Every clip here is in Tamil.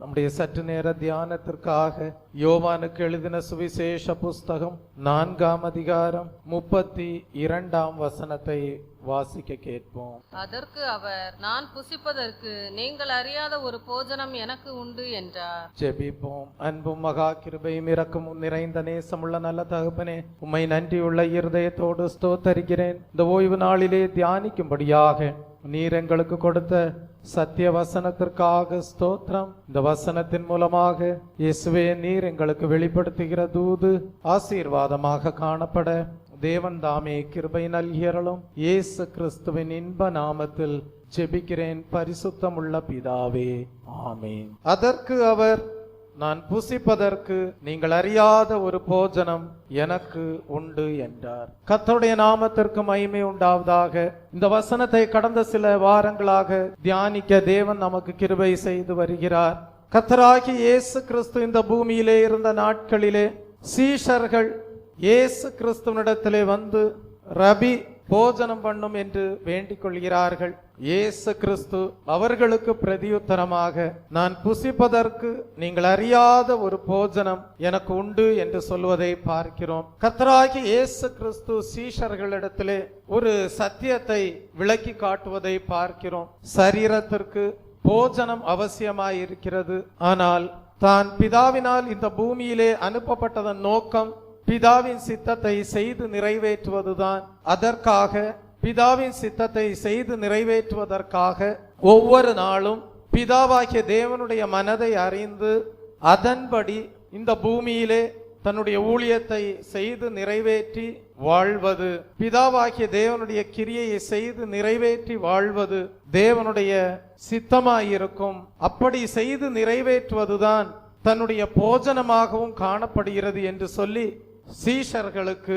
நம்முடைய சற்று நேர தியானத்திற்காக யோவானுக்கு எழுதின சுவிசேஷ புஸ்தகம் 4ஆம் அதிகாரம் 32ஆம் வசனத்தை வாசிக்க கேட்போம். அதற்கு அவர், நான் புசிப்பதற்கு நீங்கள் அறியாத ஒரு போஜனம் எனக்கு உண்டு என்றார். ஜெபிப்போம். அன்பும் மகா கிருபையும் இரக்கமும் நிறைந்த நேசமுள்ள நல்ல தகப்பனே, உம்மை நன்றியுள்ள இருதயத்தோடு ஸ்தோத்தரிக்கிறேன். இந்த ஓய்வு நாளிலே தியானிக்கும்படியாக நீர் எங்களுக்கு கொடுத்த சத்திய வசனத்திற்காக ஸ்தோத்திரம். இந்த வசனத்தின் மூலமாக இயேசுவே நீர் எங்களுக்கு வெளிப்படுத்துகிற தூது ஆசீர்வாதமாக காணப்பட தேவன் தாமே கிருபை நல்கியருளும். இயேசு கிறிஸ்துவின் இன்ப நாமத்தில் ஜெபிக்கிறேன் பரிசுத்தமுள்ள பிதாவே, ஆமென். அதற்கு அவர், நான் புசிப்பதற்கு நீங்கள் அறியாத ஒரு போஜனம் எனக்கு உண்டு என்றார். கர்த்தருடைய நாமத்திற்கு மகிமை உண்டாவதாக. இந்த வசனத்தை கடந்த சில வாரங்களாக தியானிக்க தேவன் நமக்கு கிருபை செய்து வருகிறார். கர்த்தராகிய இயேசு கிறிஸ்து இந்த பூமியிலே இருந்த நாட்களிலே சீஷர்கள் இயேசு கிறிஸ்துவினிடத்திலே வந்து, ரபி போஜனம் பண்ணும் என்று வேண்டிக் கொள்கிறார்கள். இயேசு கிறிஸ்து அவர்களுக்கு பிரதியுத்தரமாக, நான் புசிப்பதற்கு நீங்கள் அறியாத ஒரு போஜனம் எனக்கு உண்டு என்று சொல்வதை பார்க்கிறோம். கர்த்தராகிய இயேசு கிறிஸ்து சீஷர்களிடத்திலே ஒரு சத்தியத்தை விளக்கி காட்டுவதை பார்க்கிறோம். சரீரத்திற்கு போஜனம் அவசியமாய் இருக்கிறது. ஆனால் தான் பிதாவினால் இந்த பூமியிலே அனுப்பப்பட்டதன் நோக்கம் பிதாவின் சித்தத்தை செய்து நிறைவேற்றுவதுதான். அதற்காக பிதாவின் சித்தத்தை செய்து நிறைவேற்றுவதற்காக ஒவ்வொரு நாளும் பிதாவாகிய தேவனுடைய மனதை அறிந்து அதன்படி இந்த பூமியிலே தன்னுடைய ஊழியத்தை செய்து நிறைவேற்றி வாழ்வது, பிதாவாகிய தேவனுடைய கிரியையை செய்து நிறைவேற்றி வாழ்வது தேவனுடைய சித்தமாயிருக்கும். அப்படி செய்து நிறைவேற்றுவதுதான் தன்னுடைய போஜனமாகவும் காணப்படுகிறது என்று சொல்லி சீஷர்களுக்கு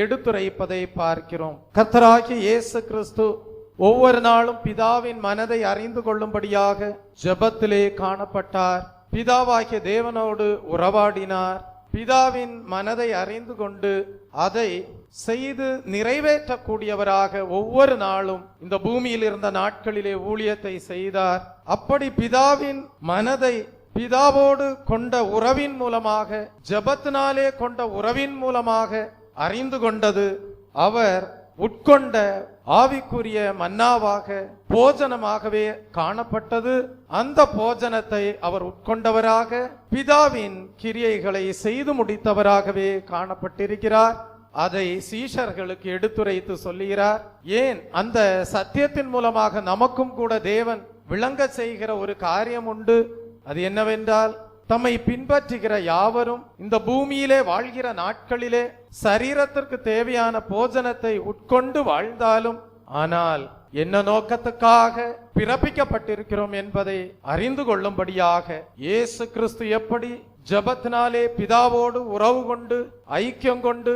எடுத்துரைப்பதை பார்க்கிறோம். கர்த்தராகிய இயேசு கிறிஸ்து ஒவ்வொரு நாளும் பிதாவின் மனதை அறிந்து கொள்ளும்படியாக ஜெபத்திலே காணப்பட்டார். பிதாவாகிய தேவனோடு உறவாடினார். பிதாவின் மனதை அறிந்து கொண்டு அதை செய்து நிறைவேற்றக்கூடியவராக ஒவ்வொரு நாளும் இந்த பூமியில் இருந்த நாட்களிலே ஊழியத்தை செய்தார். அப்படி பிதாவின் மனதை பிதாவோடு கொண்ட உறவின் மூலமாக, ஜெபத்தினாலே கொண்ட உறவின் மூலமாக அறிந்து கொண்டது அவர் உட்கொண்ட ஆவிக்குரிய மன்னாவாக போஜனமாகவே காணப்பட்டது. அந்த போஜனத்தை அவர் உட்கொண்டவராக பிதாவின் கிரியைகளை செய்து முடித்தவராகவே காணப்பட்டிருக்கிறார். அதை சீஷர்களுக்கு எடுத்துரைத்து சொல்லுகிறார். ஏன், அந்த சத்தியத்தின் மூலமாக நமக்கும் கூட தேவன் விளங்க செய்கிற ஒரு காரியம் உண்டு. அது என்னவென்றால், தம்மை பின்பற்றுகிற யாவரும் இந்த பூமியிலே வாழ்கிற நாட்களிலே சரீரத்திற்கு தேவையான போஜனத்தை உட்கொண்டு வாழ்ந்தாலும், ஆனால் என்ன நோக்கத்துக்காக பிறப்பிக்கப்பட்டிருக்கிறோம் என்பதை அறிந்து கொள்ளும்படியாக இயேசு கிறிஸ்து எப்படி ஜெபத்தினாலே பிதாவோடு உறவு கொண்டு ஐக்கியம் கொண்டு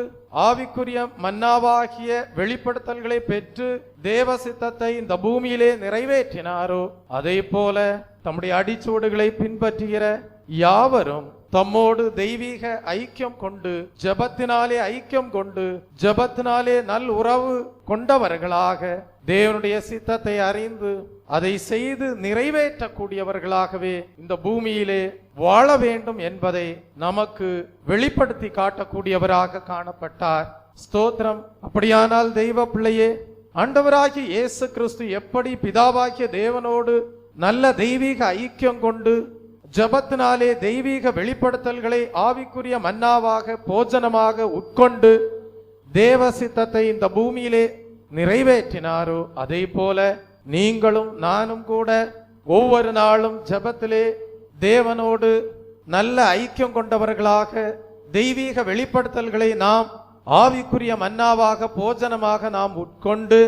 ஆவிக்குரிய மன்னாவாகிய வெளிப்படுத்தல்களை பெற்று தேவ சித்தத்தை இந்த பூமியிலே நிறைவேற்றினாரோ, அதே போல தம்முடைய அடிச்சுவடுகளை பின்பற்றுகிற யாவரும் தம்மோடு தெய்வீக ஐக்கியம் கொண்டு ஜெபத்தினாலே ஐக்கியம் கொண்டு ஜெபத்தினாலே நல் உறவு கொண்டவர்களாக தேவனுடைய சித்தத்தை அறிந்து அதை செய்து நிறைவேற்றக்கூடியவர்களாகவே இந்த பூமியிலே வாழ வேண்டும் என்பதை நமக்கு வெளிப்படுத்தி காட்டக்கூடியவராக காணப்பட்டார். ஸ்தோத்திரம். அப்படியானால் தெய்வ பிள்ளையே, ஆண்டவராகிய இயேசு கிறிஸ்து எப்படி பிதாவாகிய தேவனோடு நல்ல தெய்வீக ஐக்கியம் கொண்டு ஜெபத்தினாலே தெய்வீக வெளிப்படுத்தல்களை ஆவிக்குரிய மன்னாவாக போஜனமாக உட்கொண்டு தேவ சித்தத்தை இந்த பூமியிலே நிறைவேற்றினாரோ, அதே போல நீங்களும் நானும் கூட ஒவ்வொரு நாளும் ஜெபத்திலே தேவனோடு நல்ல ஐக்கியம் கொண்டவர்களாக தெய்வீக வெளிப்படுத்தல்களை நாம் ஆவிக்குரிய மன்னாவாக போஜனமாக நாம் உட்கொண்டு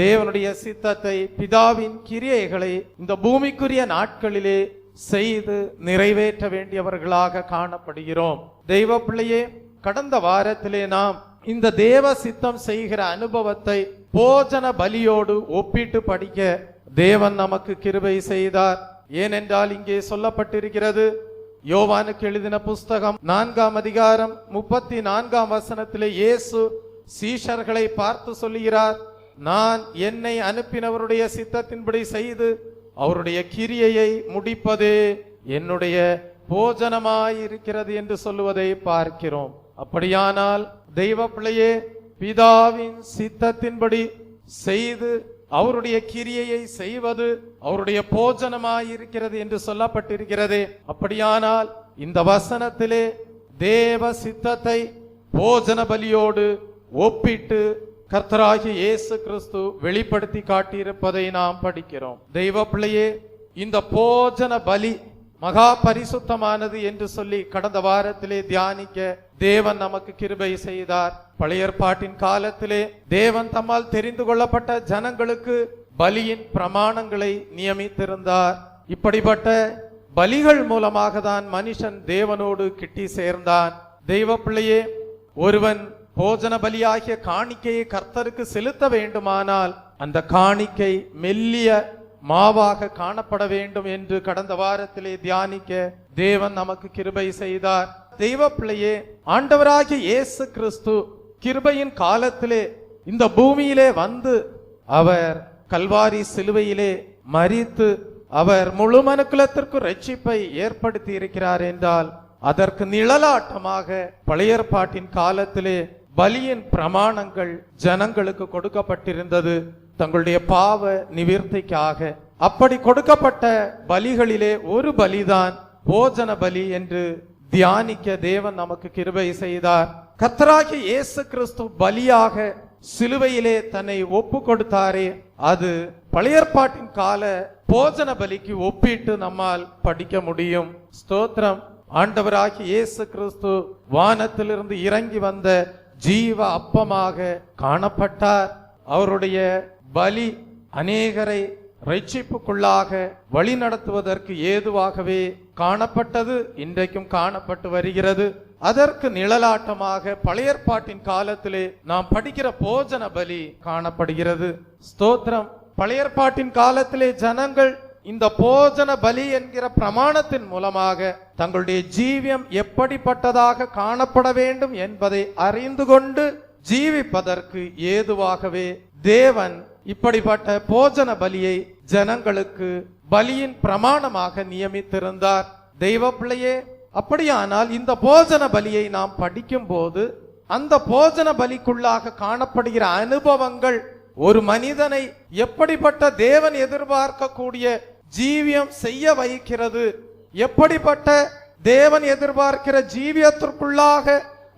தேவனுடைய சித்தத்தை பிதாவின் கிரியைகளை இந்த பூமிக்குரிய நாட்களிலே செய்து நிறைவேற்ற வேண்டியவர்களாக காணப்படுகிறோம். தெய்வ பிள்ளையே, கடந்த வாரத்திலே நாம் இந்த தேவ சித்தம் செய்கிற அனுபவத்தை போஜன பலியோடு ஒப்பிட்டு படிக்க தேவன் நமக்கு கிருபை செய்தார். ஏனென்றால் இங்கே சொல்லப்பட்டிருக்கிறது, யோவானுக்கு எழுதின புஸ்தகம் 4ஆம் அதிகாரம் 34ஆம் வசனத்திலே இயேசு சீஷர்களை பார்த்து சொல்லுகிறார், நான் என்னை அனுப்பினவருடைய சித்தத்தின்படி செய்து அவருடைய கிரியையை முடிப்பதே என்னுடைய போஜனமாயிருக்கிறது என்று சொல்லுவதை பார்க்கிறோம். அப்படியானால் தெய்வ பிள்ளையே, பிதாவின் சித்தத்தின்படி செய்து அவருடைய கிரியையை செய்வது அவருடைய போஜனமாயிருக்கிறது என்று சொல்லப்பட்டிருக்கிறது. அப்படியானால் இந்த வசனத்திலே தேவ சித்தத்தை போஜன பலியோடு ஒப்பிட்டு கர்த்தராகிய இயேசு கிறிஸ்து வெளிப்படுத்தி காட்டியிருப்பதை நாம் படிக்கிறோம். தெய்வ பிள்ளையே, இந்த போஜன பலி மகா பரிசுத்தமானது என்று சொல்லி கடந்த வாரத்திலே தியானிக்க தேவன் நமக்கு கிருபை செய்தார். பழைய ஏற்பாட்டின் காலத்திலே தேவன் தம்மால் தெரிந்து கொள்ளப்பட்ட ஜனங்களுக்கு பலியின் பிரமாணங்களை நியமித்திருந்தார். இப்படிப்பட்ட பலிகள் மூலமாக தான் மனுஷன் தேவனோடு கிட்டி சேர்ந்தான். தெய்வ பிள்ளையே, ஒருவன் போஜன பலியாகிய காணிக்கையை கர்த்தருக்கு செலுத்த வேண்டுமானால் அந்த காணிக்கை மெல்லிய மாவாக காணப்பட வேண்டும் என்று கடந்த வாரத்திலே தியானிக்க தேவன் நமக்கு கிருபை செய்தார். தெய்வ பிள்ளையே, ஆண்டவராகிய இயேசு கிறிஸ்து கிருபையின் காலத்திலே இந்த பூமியிலே வந்து அவர் கல்வாரி சிலுவையிலே மரித்து அவர் முழு மனுக்குலத்திற்கு ரட்சிப்பை ஏற்படுத்தி இருக்கிறார் என்றால் அதற்கு நிழலாட்டமாக பழைய ஏற்பாட்டின் காலத்திலே பலியின் பிரமாணங்கள் ஜனங்களுக்கு கொடுக்கப்பட்டிருந்தது தங்களுடைய பாவ நிவிர்த்திக்காக. அப்படி கொடுக்கப்பட்ட பலிகளிலே ஒரு பலிதான் போஜன பலி என்று தியானிக்க தேவன் நமக்கு கிருபை செய்தார். கர்த்தராகிய இயேசு கிறிஸ்து பலியாக சிலுவையிலே தன்னை ஒப்பு கொடுத்தாரே, அது பழைய ஏற்பாட்டின் கால போஜன பலிக்கு ஒப்பிட்டு நம்மால் படிக்க முடியும். ஸ்தோத்திரம். ஆண்டவராகிய இயேசு கிறிஸ்து வானத்திலிருந்து இறங்கி வந்த ஜீவ அப்பமாக காணப்பட்டார். அவருடைய பலி அநேகரை ரட்சிப்புக்குள்ளாக வழி நடத்துவதற்கு ஏதுவாகவே காணப்பட்டது, இன்றைக்கும் காணப்பட்டு வருகிறது. அதற்கு நிழலாட்டமாக பழைய ஏற்பாட்டின் காலத்திலே நாம் படிக்கிற போஜன பலி காணப்படுகிறது. ஸ்தோத்திரம். பழைய ஏற்பாட்டின் காலத்திலே ஜனங்கள் இந்த போஜன பலி என்கிற பிரமாணத்தின் மூலமாக தங்களுடைய ஜீவியம் எப்படிப்பட்டதாக காணப்பட வேண்டும் என்பதை அறிந்து கொண்டு ஜீவிப்பதற்கு ஏதுவாகவே தேவன் இப்படிப்பட்ட போஜன பலியை ஜனங்களுக்கு பலியின் பிரமாணமாக நியமித்திருந்தார். தெய்வ பிள்ளையே, அப்படியானால் இந்த போஜன பலியை நாம் படிக்கும் போது அந்த போஜன பலிக்குள்ளாக காணப்படுகிற அனுபவங்கள் ஒரு மனிதனை எப்படிப்பட்ட தேவன் எதிர்பார்க்கக்கூடிய ஜீவியம் செய்ய வைக்கிறது, எப்படிப்பட்ட தேவன் எதிர்பார்க்கிற ஜீவியத்திற்குள்ளாக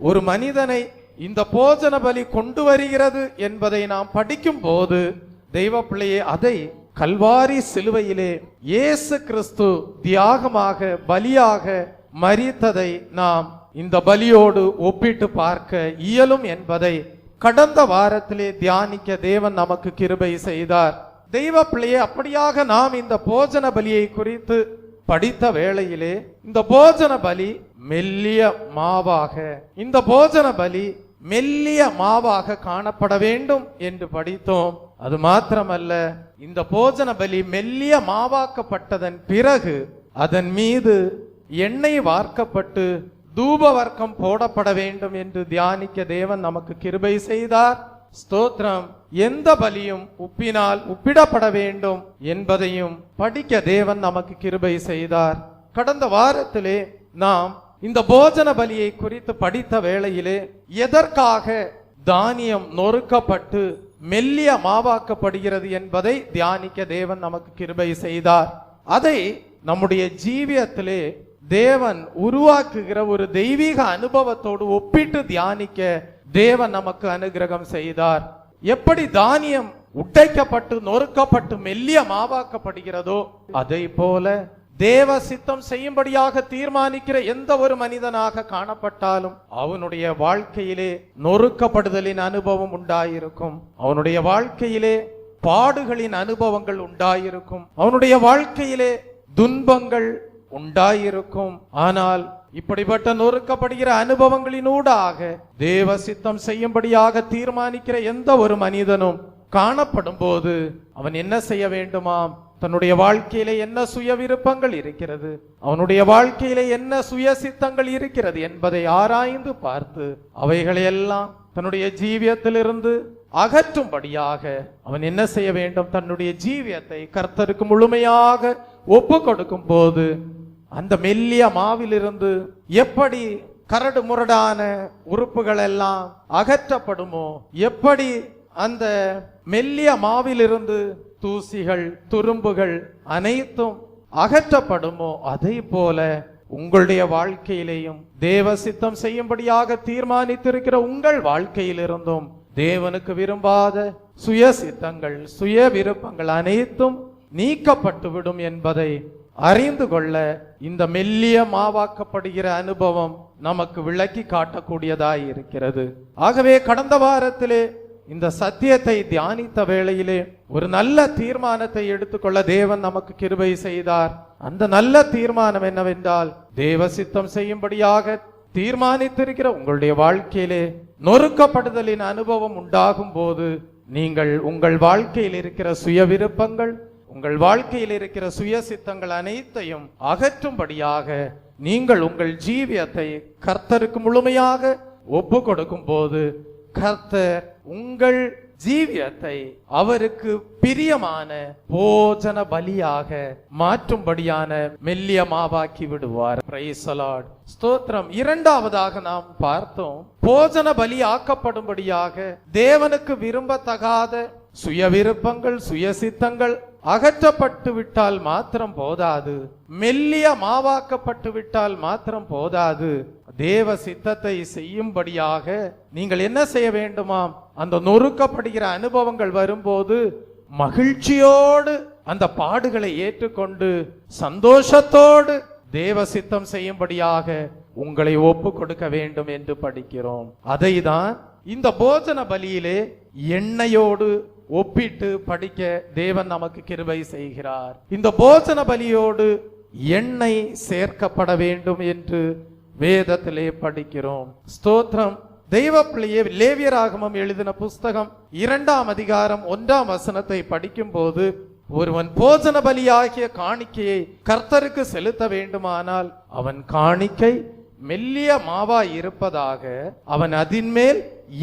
ஒரு மனிதனை இந்த போஜன பலி கொண்டு வருகிறது என்பதை நாம் படிக்கும் போது தெய்வ பிள்ளையே, அதை கல்வாரி சிலுவையிலே இயேசு கிறிஸ்து தியாகமாக பலியாக மரித்ததை நாம் இந்த பலியோடு ஒப்பிட்டு பார்க்க இயலும் என்பதை கடந்த வாரத்திலே தியானிக்க தேவன் நமக்கு கிருபை செய்தார். தெய்வ பிள்ளையே, அப்படியாக நாம் இந்த போஜன பலியை குறித்து படித்த வேளையிலே இந்த போஜன பலி மெல்லிய மாவாக, இந்த போஜன பலி மெல்லிய மாவாக காணப்பட வேண்டும் என்று படித்தோம். அது மாத்திரமல்ல, இந்த போஜன பலி மெல்லிய மாவாக்கப்பட்டதன் பிறகு அதன் மீது எண்ணெய் வார்க்கப்பட்டு தூப வர்க்கம் போடப்பட வேண்டும் என்று தியானிக்க தேவன் நமக்கு கிருபை செய்தார். ஸ்தோத்திரம். எந்த பலியும் உப்பினால் உப்பிடப்பட வேண்டும் என்பதையும் படிக்க தேவன் நமக்கு கிருபை செய்தார். கடந்த வாரத்திலே நாம் இந்த போஜன பலியை குறித்து படித்த வேளையிலே எதற்காக தானியம் நொறுக்கப்பட்டு மெல்லிய மாவாக்கப்படுகிறது என்பதை தியானிக்க தேவன் நமக்கு கிருபை செய்தார். அதை நம்முடைய ஜீவியத்திலே தேவன் உருவாக்குகிற ஒரு தெய்வீக அனுபவத்தோடு ஒப்பிட்டு தியானிக்க தேவன் நமக்கு அனுகிரகம் செய்தார். எப்படி தானியம் உடைக்கப்பட்டு நொறுக்கப்பட்டு மெல்லிய மாவாக்கப்படுகிறதோ அதை போல தேவ சித்தம் செய்யும்படியாக தீர்மானிக்கிற எந்த ஒரு மனிதனாக காணப்பட்டாலும் அவனுடைய வாழ்க்கையிலே நொறுக்கப்படுதலின் அனுபவம் உண்டாயிருக்கும், அவனுடைய வாழ்க்கையிலே பாடுகளின் அனுபவங்கள் உண்டாயிருக்கும், அவனுடைய வாழ்க்கையிலே துன்பங்கள் உண்டாயிருக்கும். ஆனால் இப்படிப்பட்ட நொறுக்கப்படுகிற அனுபவங்களினூடாக தேவ சித்தம் செய்யும்படியாக தீர்மானிக்கிற எந்த ஒரு மனிதனும் காணப்படும் போது அவன் என்ன செய்ய வேண்டுமாம்? தன்னுடைய வாழ்க்கையிலே என்ன சுய விருப்பங்கள் இருக்கிறது, அவனுடைய வாழ்க்கையிலே என்ன சுய சித்தங்கள் இருக்கிறது என்பதை ஆராய்ந்து பார்த்து அவைகளையெல்லாம் தன்னுடைய ஜீவியத்திலிருந்து அகற்றும்படியாக அவன் என்ன செய்ய வேண்டும்? தன்னுடைய ஜீவியத்தை கர்த்தருக்கு முழுமையாக ஒப்பு கொடுக்கும் போது அந்த மெல்லிய மாவிலிருந்து எப்படி கரடு முரடான உறுப்புகள் எல்லாம் அகற்றப்படுமோ, எப்படி அந்த மெல்லிய மாவிலிருந்து தூசிகள் துரும்புகள் அனைத்தும் அகற்றப்படுமோ, அதே போல உங்களுடைய வாழ்க்கையிலேயும் தேவ சித்தம் செய்யும்படியாக தீர்மானித்திருக்கிற உங்கள் வாழ்க்கையிலிருந்தும் தேவனுக்கு விரும்பாத சுய சித்தங்கள் சுய விருப்பங்கள் அனைத்தும் நீக்கப்பட்டுவிடும் என்பதை அறிந்து கொள்ள இந்த மெல்லிய மாவாக்கப்படுகிற அனுபவம் நமக்கு விளக்கி காட்டக்கூடியதாய் இருக்கிறது. ஆகவே கடந்த வாரத்திலே இந்த சத்தியத்தை தியானித்த வேளையிலே ஒரு நல்ல தீர்மானத்தை எடுத்துக்கொள்ள தேவன் நமக்கு கிருபை செய்தார். அந்த நல்ல தீர்மானம் என்னவென்றால், தேவ சித்தம் செய்யும்படியாக தீர்மானித்திருக்கிற உங்களுடைய வாழ்க்கையிலே நொறுக்கப்படுதலின் அனுபவம் உண்டாகும் போது நீங்கள் உங்கள் வாழ்க்கையில் இருக்கிற சுய விருப்பங்கள் உங்கள் வாழ்க்கையில் இருக்கிற சுய சித்தங்கள் அனைத்தையும் அகற்றும்படியாக நீங்கள் உங்கள் ஜீவியத்தை கர்த்தருக்கு முழுமையாக ஒப்பு கொடுக்கும் போது கர்த்தர் உங்கள் ஜீவியத்தை அவருக்கு பிரியமான போஜன பலியாக மாற்றும்படியான மெல்லிய மாவாக்கி விடுவார். Praise the Lord. ஸ்தோத்திரம். இரண்டாவதாக நாம் பார்த்தோம், போஜன பலி ஆக்கப்படும்படியாக தேவனுக்கு விரும்பத்தகாத சுய விருப்பங்கள் சுய சித்தங்கள் அகற்றப்பட்டு விட்டால் மாத்திரம் போதாது, மெல்லிய மாவாக்கப்பட்டு விட்டால் மாத்திரம் போதாது, தேவ சித்தத்தை செய்யும்படியாக நீங்கள் என்ன செய்ய வேண்டுமாம்? அந்த நொறுக்கப்படுகிற அனுபவங்கள் வரும்போது மகிழ்ச்சியோடு அந்த பாடுகளை ஏற்றுக்கொண்டு சந்தோஷத்தோடு தேவ சித்தம் செய்யும்படியாக உங்களை ஒப்பு கொடுக்க வேண்டும் என்று படிக்கிறோம். அதை தான் இந்த போஜன பலியிலே எண்ணெயோடு ஒப்பிட்டு படிக்க தேவன் நமக்கு கிருபை செய்கிறார். இந்த போஜன பலியோடு எண்ணெய் சேர்க்கப்பட வேண்டும் என்று வேதத்திலே படிக்கிறோம். ஸ்தோத்திரம். தெய்வ பிள்ளையே, லேவியராகமம் எழுதின புஸ்தகம் 2ஆம் அதிகாரம் 1ஆம் வசனத்தை படிக்கும் போது, ஒருவன் போஜன பலியாகிய காணிக்கையை கர்த்தருக்கு செலுத்த வேண்டுமானால் அவன் காணிக்கை மெல்லிய மாவாய் இருப்பதாக அவன் அதின்மேல்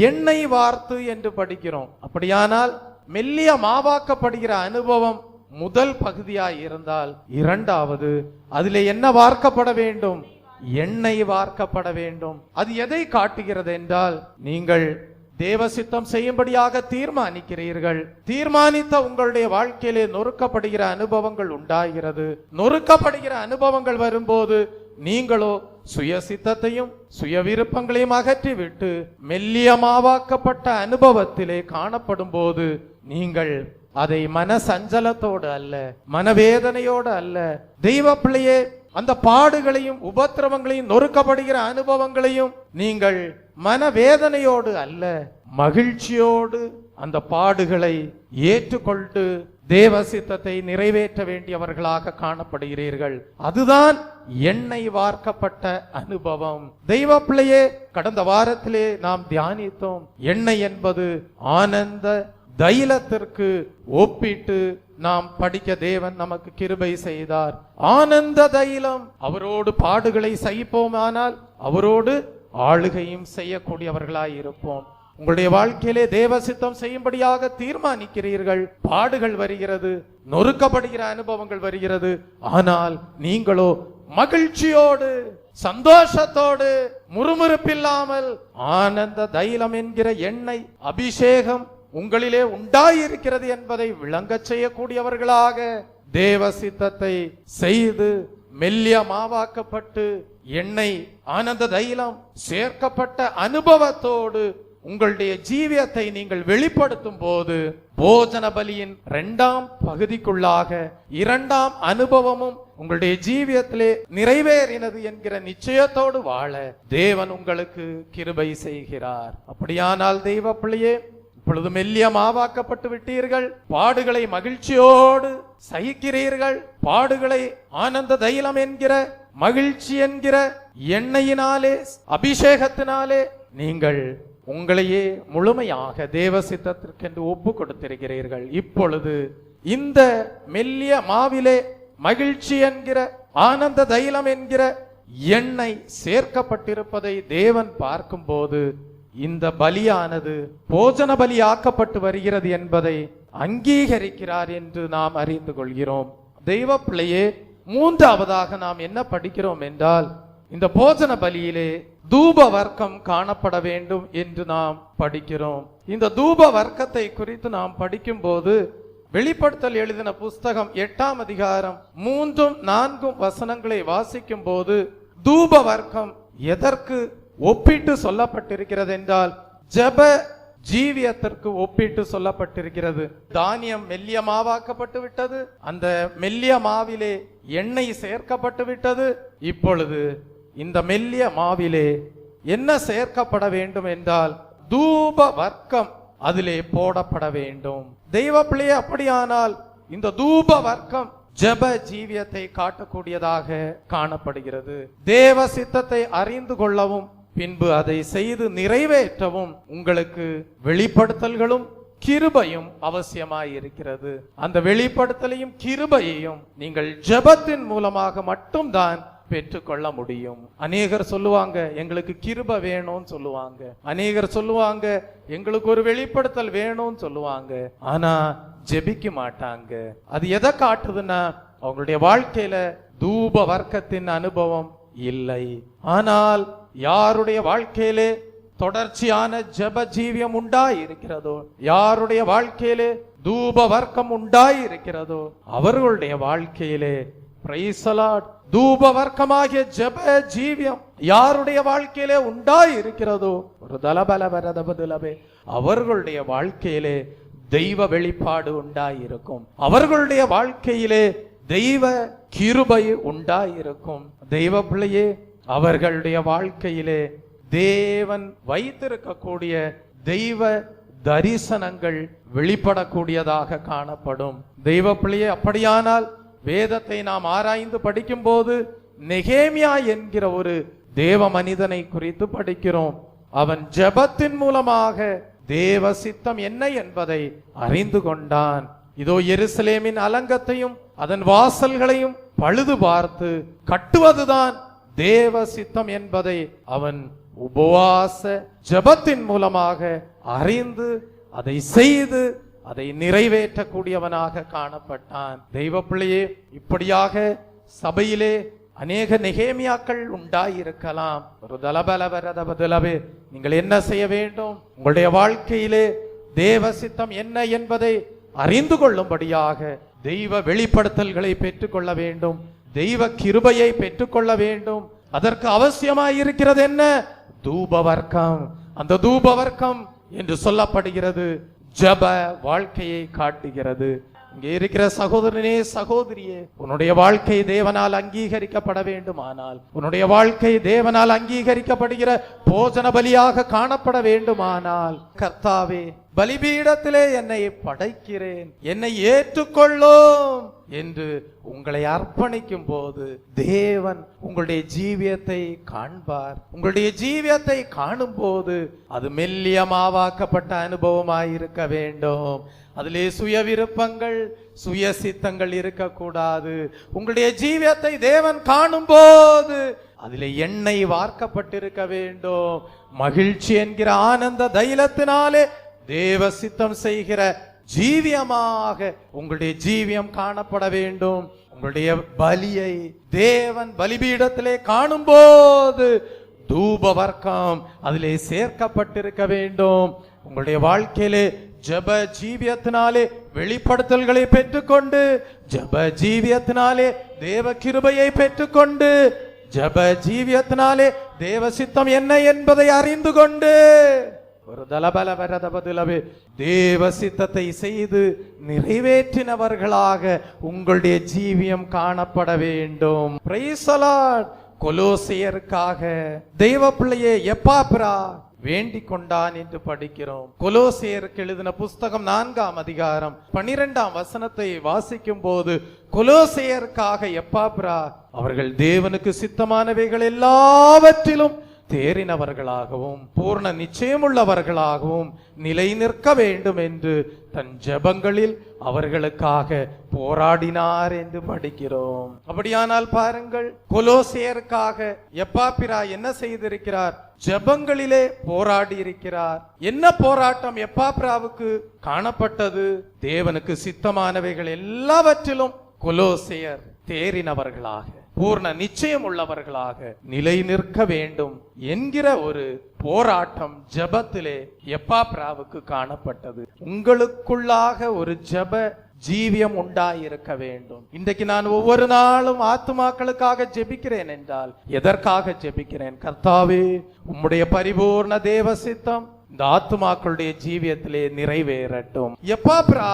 எண்ணெய் வார்த்து என்று படிக்கிறோம். அப்படியானால் மெல்லிய மாவாக்கப்படுகிற அனுபவம் முதல் பகுதியாய் இருந்தால், இரண்டாவது அதிலே என்ன வார்க்கப்பட வேண்டும்? எண்ணெய் வார்க்கப்பட வேண்டும். அது எதை காட்டுகிறது என்றால், நீங்கள் தேவ சித்தம் செய்யும்படியாக தீர்மானிக்கிறீர்கள். தீர்மானித்த உங்களுடைய வாழ்க்கையிலே நொறுக்கப்படுகிற அனுபவங்கள் உண்டாகிறது. நொறுக்கப்படுகிற அனுபவங்கள் வரும்போது நீங்களோ சுய சித்தத்தையும் சுய விருப்பங்களையும் அகற்றிவிட்டு மெல்லிய மாவாக்கப்பட்ட அனுபவத்திலே காணப்படும் போது நீங்கள் அதை மன சஞ்சலத்தோடு அல்ல, மனவேதனையோடு அல்ல, தெய்வ பிள்ளையே, அந்த பாடுகளையும் உபத்திரவங்களையும் நொறுக்கப்படுகிற அனுபவங்களையும் நீங்கள் மனவேதனையோடு அல்ல, மகிழ்ச்சியோடு அந்த பாடுகளை ஏற்றுக்கொண்டு தேவ சித்தத்தை நிறைவேற்ற வேண்டியவர்களாக காணப்படுகிறீர்கள். அதுதான் எண்ணெய் வார்க்கப்பட்ட அனுபவம். தெய்வ பிள்ளையே, கடந்த வாரத்திலே நாம் தியானித்தோம், எண்ணெய் என்பது ஆனந்த தைலத்திற்கு ஒப்பிட்டு நாம் படிக்க தேவன் நமக்கு கிருபை செய்தார். ஆனந்த தைலம், அவரோடு பாடுகளை சகிப்போமானால் அவரோடு ஆளுகையும் செய்யக்கூடியவர்களாய் இருப்போம். உங்களுடைய வாழ்க்கையிலே தேவ சித்தம் செய்யும்படியாக தீர்மானிக்கிறீர்கள். பாடுகள் வருகிறது, நொறுக்கப்படுகிற அனுபவங்கள் வருகிறது. ஆனால் நீங்களோ மகிழ்ச்சியோடு சந்தோஷத்தோடு முறுமுறுப்பில்லாமல் ஆனந்த தைலம் என்கிற எண்ணெய் அபிஷேகம் உங்களிலே உண்டாயிருக்கிறது என்பதை விளங்கச் செய்யக்கூடியவர்களாக தேவ சித்தத்தை செய்து மெல்லிய மாவாக்கப்பட்டு எண்ணெய் ஆனந்த தைலம் சேர்க்கப்பட்ட அனுபவத்தோடு உங்களுடைய ஜீவியத்தை நீங்கள் வெளிப்படுத்தும் போது போஜன பலியின் 2ஆம் பகுதிக்குள்ளாக 2ஆம் அனுபவமும் உங்களுடைய ஜீவியத்திலே நிறைவேறினது என்கிற நிச்சயத்தோடு வாழ தேவன் உங்களுக்கு கிருபை செய்கிறார். அப்படியானால் தெய்வ பிள்ளையே, இப்பொழுது மெல்லிய மாவாக்கப்பட்டு விட்டீர்கள். பாடுகளை மகிழ்ச்சியோடு சகிக்கிறீர்கள். பாடுகளை ஆனந்த தைலம் என்கிற மகிழ்ச்சி என்கிற எண்ணெயினாலே அபிஷேகத்தினாலே நீங்கள் உங்களையே முழுமையாக தேவ சித்தத்திற்கென்று ஒப்பு கொடுத்திருக்கிறீர்கள். இப்பொழுது இந்த மெல்லிய மாவிலே மகிழ்ச்சி என்கிற ஆனந்த தைலம் என்கிற எண்ணெய் சேர்க்கப்பட்டிருப்பதை தேவன் பார்க்கும் போது இந்த பலியானது போஜன பலி ஆக்கப்பட்டு வருகிறது என்பதை அங்கீகரிக்கிறார் என்று நாம் அறிந்து கொள்கிறோம். தெய்வ பிள்ளையே, மூன்றாவதாக நாம் என்ன படிக்கிறோம் என்றால், இந்த போஜன பலியிலே தூப வர்க்கம் காணப்பட வேண்டும் என்று நாம் படிக்கிறோம். இந்த தூப வர்க்கத்தை குறித்து நாம் படிக்கும் போது, வெளிப்படுத்தல் எழுதின புஸ்தகம் 8ஆம் அதிகாரம் 3-4 வசனங்களை வாசிக்கும் போது, தூப வர்க்கம் எதற்கு ஒப்பிட்டு சொல்லப்பட்டிருக்கிறது என்றால், ஜெப ஜீவியத்திற்கு ஒப்பிட்டு சொல்லப்பட்டிருக்கிறது. தானியம் மெல்லிய மாவாக்கப்பட்டு விட்டது, அந்த மெல்லிய மாவிலே எண்ணெய் சேர்க்கப்பட்டு விட்டது. இப்பொழுது இந்த மெல்லிய மாவிலே என்ன சேர்க்கப்பட வேண்டும் என்றால், தூப வர்க்கம் அதிலே போடப்பட வேண்டும். தெய்வ பிள்ளையே, அப்படியானால் இந்த தூப வர்க்கம் ஜெப ஜீவியத்தை காட்டக்கூடியதாக காணப்படுகிறது. தேவ சித்தத்தை அறிந்து கொள்ளவும் பின்பு அதை செய்து நிறைவேற்றவும் உங்களுக்கு வெளிப்படுத்தல்களும் கிருபையும் அவசியமாய் இருக்கிறது. அந்த வெளிப்படுத்தலையும் கிருபையையும் நீங்கள் ஜெபத்தின் மூலமாக மட்டும்தான் பெற்றுக்கொள்ள முடியும். அநேகர் சொல்லுவாங்க, எங்களுக்கு கிருபை வேணும்னு சொல்லுவாங்க. அநேகர் சொல்லுவாங்க, எங்களுக்கு ஒரு வெளிப்படுத்தல் வேணும்னு சொல்லுவாங்க. ஆனா ஜெபிக்க மாட்டாங்க. அது எதை காட்டுதுன்னா, அவங்களுடைய வாழ்க்கையில தூப வர்க்கத்தின் அனுபவம் இல்லை. ஆனால் யாருடைய வாழ்க்கையிலே தொடர்ச்சியான ஜெப ஜீவியம் உண்டாய் இருக்கிறதோ, யாருடைய வாழ்க்கையிலே தூப வர்க்கம் உண்டாய் இருக்கிறதோ, அவர்களுடைய வாழ்க்கையிலே பிரைஸ் தி லார்ட், தூப வர்க்கமாகிய ஜெப ஜீவியம் யாருடைய வாழ்க்கையிலே உண்டாய் இருக்கிறதோ, ஒரு தலபலபரதபதுலபே, அவர்களுடைய வாழ்க்கையிலே தெய்வ வெளிப்பாடு உண்டாயிருக்கும். அவர்களுடைய வாழ்க்கையிலே தெய்வ கிருபை உண்டாயிருக்கும். தெய்வ பிள்ளையே, அவர்களுடைய வாழ்க்கையிலே தேவன் வைத்திருக்கக்கூடிய தெய்வ தரிசனங்கள் வெளிப்படக்கூடியதாக காணப்படும். தெய்வ பிள்ளையே, அப்படியானால் வேதத்தை நாம் ஆராய்ந்து படிக்கும் போது நெகேமியா என்கிற ஒரு தேவ மனிதனை குறித்து படிக்கிறோம். அவன் ஜெபத்தின் மூலமாக தேவ சித்தம் என்ன என்பதை அறிந்து கொண்டான். இதோ எருசலேமின் அலங்கத்தையும் அதன் வாசல்களையும் பழுது பார்த்து கட்டுவதுதான் தேவ சித்தம் என்பதை அவன் உபவாச ஜெபத்தின் மூலமாக அறிந்து அதை செய்து அதை நிறைவேற்றக்கூடியவனாக காணப்பட்டான். தெய்வ பிள்ளையே, இப்படியாக சபையிலே அநேக நெகேமியாக்கள் உண்டாயிருக்கலாம். ஒரு தலபலவரதபதுலவே, நீங்கள் என்ன செய்ய வேண்டும்? உங்களுடைய வாழ்க்கையிலே தேவ சித்தம் என்ன என்பதை அறிந்து கொள்ளும்படியாக தெய்வ வெளிப்படுத்தல்களை பெற்றுக்கொள்ள வேண்டும். தெய்வ கிருபையை பெற்றுக்கொள்ள வேண்டும். அதற்கு அவசியமாயிருக்கிறது என்ன? தூப வர்க்கம். அந்த தூப வர்க்கம் என்று சொல்லப்படுகிறது ஜெப வாழ்க்கையை காட்டுகிறது. இங்கே இருக்கிற சகோதரனே, சகோதரியே, உன்னுடைய வாழ்க்கை தேவனால் அங்கீகரிக்கப்பட வேண்டுமானால், உன்னுடைய வாழ்க்கை தேவனால் அங்கீகரிக்கப்படுகிற போஜன பலியாக காணப்பட வேண்டுமானால், கர்த்தாவே, பலிபீடத்திலே என்னை படைக்கிறேன், என்னை ஏற்றுக்கொள்ளும் என்று உங்களை அர்ப்பணிக்கும் போது தேவன் உங்களுடைய ஜீவியத்தை காண்பார். உங்களுடைய ஜீவியத்தை காணும் போது அது மெல்லிய மாவாக்கப்பட்ட அனுபவமாயிருக்க வேண்டும். அதிலே சுய விருப்பங்கள், சுய சித்தங்கள் இருக்கக்கூடாது. உங்களுடைய ஜீவியத்தை தேவன் காணும் போது அதிலே எண்ணெய் வார்க்கப்பட்டிருக்க வேண்டும். மகிழ்ச்சி என்கிற ஆனந்த தைலத்தினாலே தேவ சித்தம் செய்கிற ஜீவியமாக உங்களுடைய ஜீவியம் காணப்பட வேண்டும். உங்களுடைய பலியை தேவன் பலிபீடத்திலே காணும் போது தூப வர்க்கம் அதிலே சேர்க்கப்பட்டிருக்க வேண்டும். உங்களுடைய வாழ்க்கையிலே ஜெப ஜீவியத்தினாலே வெளிப்படுத்தல்களை பெற்றுக்கொண்டு, ஜெப ஜீவியத்தினாலே தேவ கிருபையை பெற்றுக்கொண்டு, ஜெப ஜீவியத்தினாலே தேவ சித்தம் என்ன என்பதை அறிந்து கொண்டு, ஒரு தலபலவரதபதுலவே தேவ சித்தத்தை செய்து நிறைவேற்றினவர்களாக உங்களுடைய ஜீவியம் காணப்பட வேண்டும். Praise the Lord. கொலோசியருக்காக தெய்வ பிள்ளையே எப்பாப்ரா வேண்டிக் கொண்டான் என்று படிக்கிறோம். கொலோசியருக்கு எழுதின புஸ்தகம் 4ஆம் அதிகாரம் 12ஆம் வசனத்தை வாசிக்கும் போது, கொலோசியருக்காக எப்பாப்ரா அவர்கள் தேவனுக்கு சித்தமானவைகள் எல்லாவற்றிலும் தேறினவர்களாகவும் பூர்ண நிச்சயமுள்ளவர்களாகவும் நிலை நிற்க வேண்டும் என்று தன் ஜெபங்களில் அவர்களுக்காக போராடினார் என்று படிக்கிறோம். அப்படியானால் பாருங்கள், கொலோசியருக்காக எப்பாப்பிரா என்ன செய்திருக்கிறார்? ஜெபங்களிலே போராடி இருக்கிறார். என்ன போராட்டம் எப்பாப்பிராவுக்கு காணப்பட்டது? தேவனுக்கு சித்தமானவைகள் எல்லாவற்றிலும் கொலோசியர் தேறினவர்களாக பூர்ண நிச்சயம் உள்ளவர்களாக நிலை நிற்க வேண்டும் என்கிற ஒரு போராட்டம் ஜெபத்திலே எப்பாப்ராவுக்கு காணப்பட்டது. உங்களுக்குள்ளாக ஒரு ஜெப ஜீவியம் உண்டாயிருக்க வேண்டும். இன்றைக்கு நான் ஒவ்வொரு நாளும் ஆத்துமாக்களுக்காக ஜெபிக்கிறேன் என்றால் எதற்காக ஜெபிக்கிறேன்? கர்த்தாவே, உம்முடைய பரிபூர்ண தேவ சித்தம் இந்த ஆத்துமாக்களுடைய ஜீவியத்திலே நிறைவேறட்டும். எப்பாப்ரா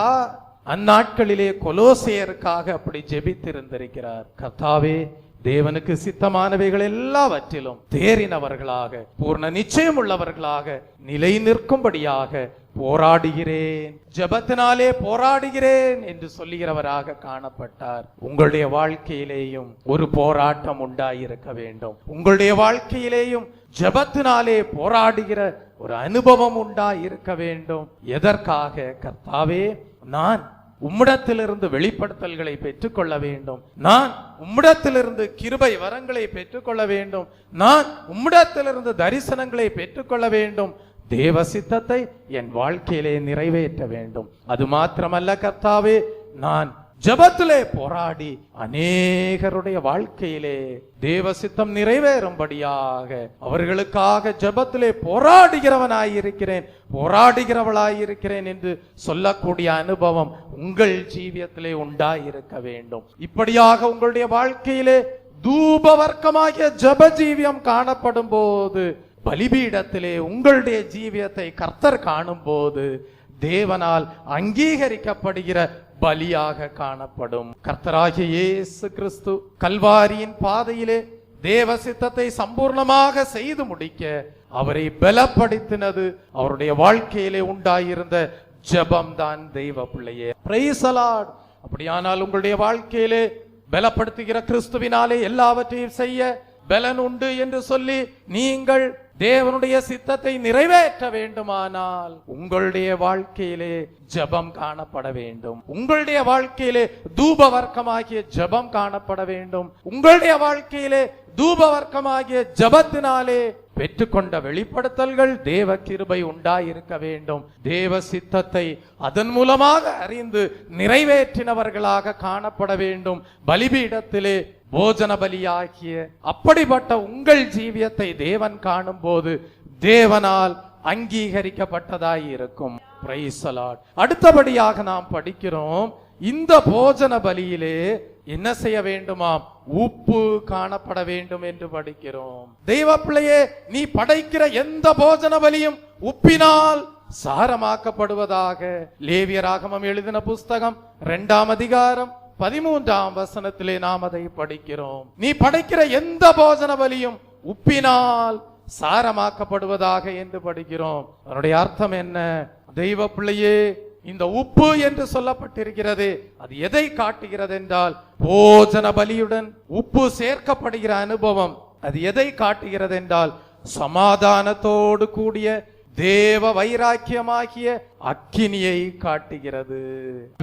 அந்நாட்களிலே கொலோசையருக்காக அப்படி ஜெபித்திருந்திருக்கிறார். கர்த்தாவே, தேவனுக்கு சித்தமானவைகள் எல்லாவற்றிலும் தேறினவர்களாக பூர்ண நிச்சயம் உள்ளவர்களாக நிலை நிற்கும்படியாக போராடுகிறேன், ஜெபத்தினாலே போராடுகிறேன் என்று சொல்லுகிறவராக காணப்பட்டார். உங்களுடைய வாழ்க்கையிலேயும் ஒரு போராட்டம் உண்டாயிருக்க வேண்டும். உங்களுடைய வாழ்க்கையிலேயும் ஜெபத்தினாலே போராடுகிற ஒரு அனுபவம் உண்டாயிருக்க வேண்டும். எதற்காக? கர்த்தாவே, நான் உம்மிடத்திலிருந்து வெளிப்படுத்தல்களை பெற்றுக்கொள்ள வேண்டும். நான் உம்மிடத்திலிருந்து கிருபை வரங்களை பெற்றுக்கொள்ள வேண்டும். நான் உம்மிடத்திலிருந்து தரிசனங்களை பெற்றுக்கொள்ள வேண்டும். தேவ சித்தத்தை என் வாழ்க்கையிலே நிறைவேற்ற வேண்டும். அது மாத்திரமல்ல கர்த்தாவே, நான் ஜெபத்திலே போராடி அநேகருடைய வாழ்க்கையிலே தேவ சித்தம் நிறைவேறும்படியாக அவர்களுக்காக ஜெபத்திலே போராடுகிறவனாயிருக்கிறேன், போராடுகிறவளாயிருக்கிறேன் என்று சொல்லக்கூடிய அனுபவம் உங்கள் ஜீவியத்திலே உண்டாயிருக்க வேண்டும். இப்படியாக உங்களுடைய வாழ்க்கையிலே தூப வர்க்கமாகிய ஜெப ஜீவியம் காணப்படும் போது, பலிபீடத்திலே உங்களுடைய ஜீவியத்தை கர்த்தர் காணும் போது தேவனால் அங்கீகரிக்கப்படுகிற பலியாக காணப்படும். கர்த்தராகிய இயேசு கிறிஸ்து கல்வாரியின் பாதையிலே தேவ சித்தத்தை சம்பூர்ணமாக செய்து முடிக்க அவரை பலப்படுத்தினது அவருடைய வாழ்க்கையிலே உண்டாயிருந்த ஜெபம் தான். தெய்வ பிள்ளையே, பிரைஸ் தி லார்ட். அப்படியானால் உங்களுடைய வாழ்க்கையிலே பலப்படுத்துகிற கிறிஸ்துவினாலே எல்லாவற்றையும் செய்ய பலன் உண்டு என்று சொல்லி நீங்கள் தேவனுடைய சித்தத்தை நிறைவேற்ற வேண்டுமானால் உங்களுடைய வாழ்க்கையிலே ஜெபம் காணப்பட வேண்டும். உங்களுடைய வாழ்க்கையிலே தூப வர்க்கமாகிய ஜெபம் காணப்பட வேண்டும். உங்களுடைய வாழ்க்கையிலே தூப வர்க்கமாகிய ஜெபத்தினாலே பெற்றுக்கொண்ட வெளிப்படுத்தல்கள் தேவ கிருபை உண்டாயிருக்க வேண்டும். தேவ சித்தத்தை அதன் மூலமாக அறிந்து நிறைவேற்றினவர்களாக காணப்பட வேண்டும். பலிபீடத்திலே போஜன பலியாகிய அப்படிப்பட்ட உங்கள் ஜீவியத்தை தேவன் காணும் போது தேவனால் அங்கீகரிக்கப்பட்டதாய் இருக்கும். Praise the Lord. அடுத்தபடியாக நாம் படிக்கிறோம், இந்த போஜன பலியிலே என்ன செய்ய வேண்டுமாம்? உப்பு காணப்பட வேண்டும் என்று படிக்கிறோம். தெய்வ பிள்ளையே, நீ படைக்கிற எந்த போஜன பலியும் உப்பினால் சாரமாக்கப்படுவதாக. லேவியராகமம் எழுதின புஸ்தகம் 2ஆம் அதிகாரம் 13ஆம் வசனத்திலே நாம் அதை படிக்கிறோம். நீ படைக்கிற எந்த போஜன பலியும் உப்பினால் சாரமாக்கப்படுவதாக என்று படிக்கிறோம். அதனுடைய அர்த்தம் என்ன? தெய்வ பிள்ளையே, இந்த உப்பு என்று சொல்லப்பட்டிருக்கிறது, அது எதை காட்டுகிறது என்றால் போஜன பலியுடன் உப்பு சேர்க்கப்படுகிற அனுபவம். அது எதை காட்டுகிறது என்றால் சமாதானத்தோடு கூடிய தேவ வைராக்கியமாகிய அக்கினியை காட்டுகிறது.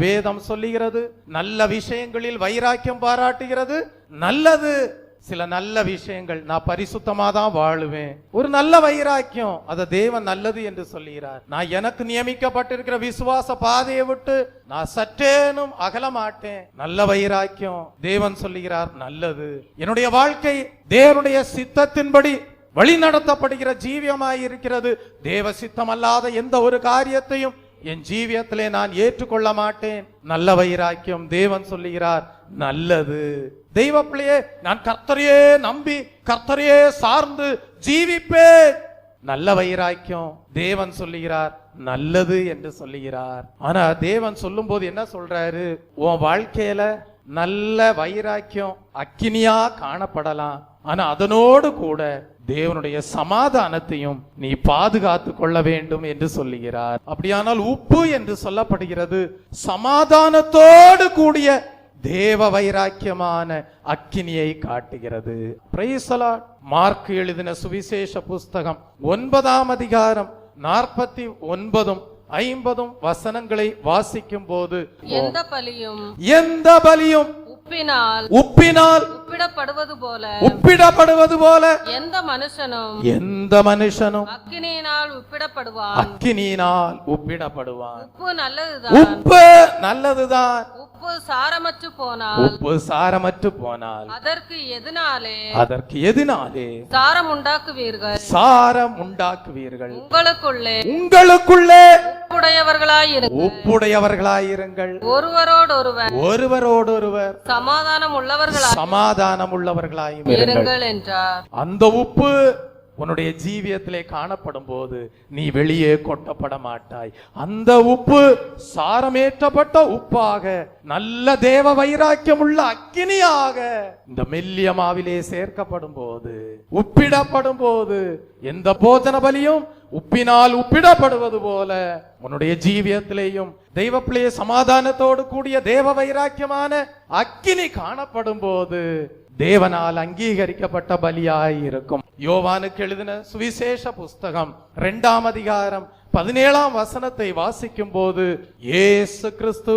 வேதம் சொல்லுகிறது, நல்ல விஷயங்களில் வைராக்கியம் பாராட்டுகிறது. நல்லது, சில நல்ல விஷயங்கள் நான் பரிசுத்தமா தான் வாழுவேன், ஒரு நல்ல வைராக்கியம், அதை தேவன் நல்லது என்று சொல்லுகிறார். நான் எனக்கு நியமிக்கப்பட்டிருக்கிற விசுவாச பாதையை விட்டு நான் சற்றேனும் அகல மாட்டேன். நல்ல வைராக்கியம் தேவன் சொல்லுகிறார் நல்லது. என்னுடைய வாழ்க்கை தேவனுடைய சித்தத்தின்படி வழி நடத்தப்படுகிற ஜீவியமாய் இருக்கிறது. தேவ சித்தம் அல்லாத எந்த ஒரு காரியத்தையும் என் ஜீவியத்திலே நான் ஏற்றுக்கொள்ள மாட்டேன். நல்ல வைராக்கியம் தேவன் சொல்லுகிறார் நல்லது. தெய்வ பிள்ளையே, நான் கர்த்தரையே நம்பி கர்த்தரையே சார்ந்து ஜீவிப்பேன். நல்ல வைராக்கியம் தேவன் சொல்லுகிறார் நல்லது என்று சொல்லுகிறார். ஆனா தேவன் சொல்லும் போது என்ன சொல்றாரு? உன் வாழ்க்கையில நல்ல வைராக்கியம் அக்கினியா காணப்படலாம், ஆனா அதனோடு கூட தேவனுடைய சமாதானத்தையும் நீ பாதுகாத்து கொள்ள வேண்டும் என்று சொல்லுகிறார். அப்படியானால் உப்பு என்று சொல்லப்படுகிறது சமாதானத்தோடு கூடிய தேவ வைராக்கியமான அக்கினியை காட்டுகிறது. Praise the Lord. மார்க் எழுதின சுவிசேஷ புஸ்தகம் 9ஆம் அதிகாரம் 49 50 வசனங்களை வாசிக்கும் போது, எந்த பலியும் உப்பினால் உப்பிடப்படுவது போல எந்த மனுஷனும் அக்கினியினால் உப்பிடப்படுவான். உப்பு நல்லதுதான். உப்பு சாரமற்று போனால் அதற்கு எதினாலே சாரம் உண்டாக்குவீர்கள். உங்களுக்குள்ளே உப்புடையவர்களாயிருங்கள். ஒருவரோடொருவர் சமாதானம் உள்ளவர்களாயும் இருங்கள் என்றார். அந்த உப்பு உன்னுடைய ஜீவியத்திலே காணப்படும் போது நீ வெளியே கொட்டப்பட மாட்டாய். அந்த உப்பு சாரமேற்றப்பட்ட உப்பாக, நல்ல தேவ வைராக்கியம் உள்ள அக்கினியாக இந்த மெல்லிய மாவிலே சேர்க்கப்படும் போது, உப்பிடப்படும் போது, எந்த போஜன பலியும் உப்பினால் உப்பிடப்படுவது போல உன்னுடைய ஜீவியத்திலேயும் தெய்வ பிள்ளைய சமாதானத்தோடு கூடிய தேவ வைராக்கியமான அக்கினி காணப்படும் போது தேவனால் அங்கீகரிக்கப்பட்ட பலியாய் இருக்கும். யோவானுக்கு எழுதின சுவிசேஷ புஸ்தகம் 2ஆம் அதிகாரம் 17ஆம் வசனத்தை வாசிக்கும் போது, இயேசு கிறிஸ்து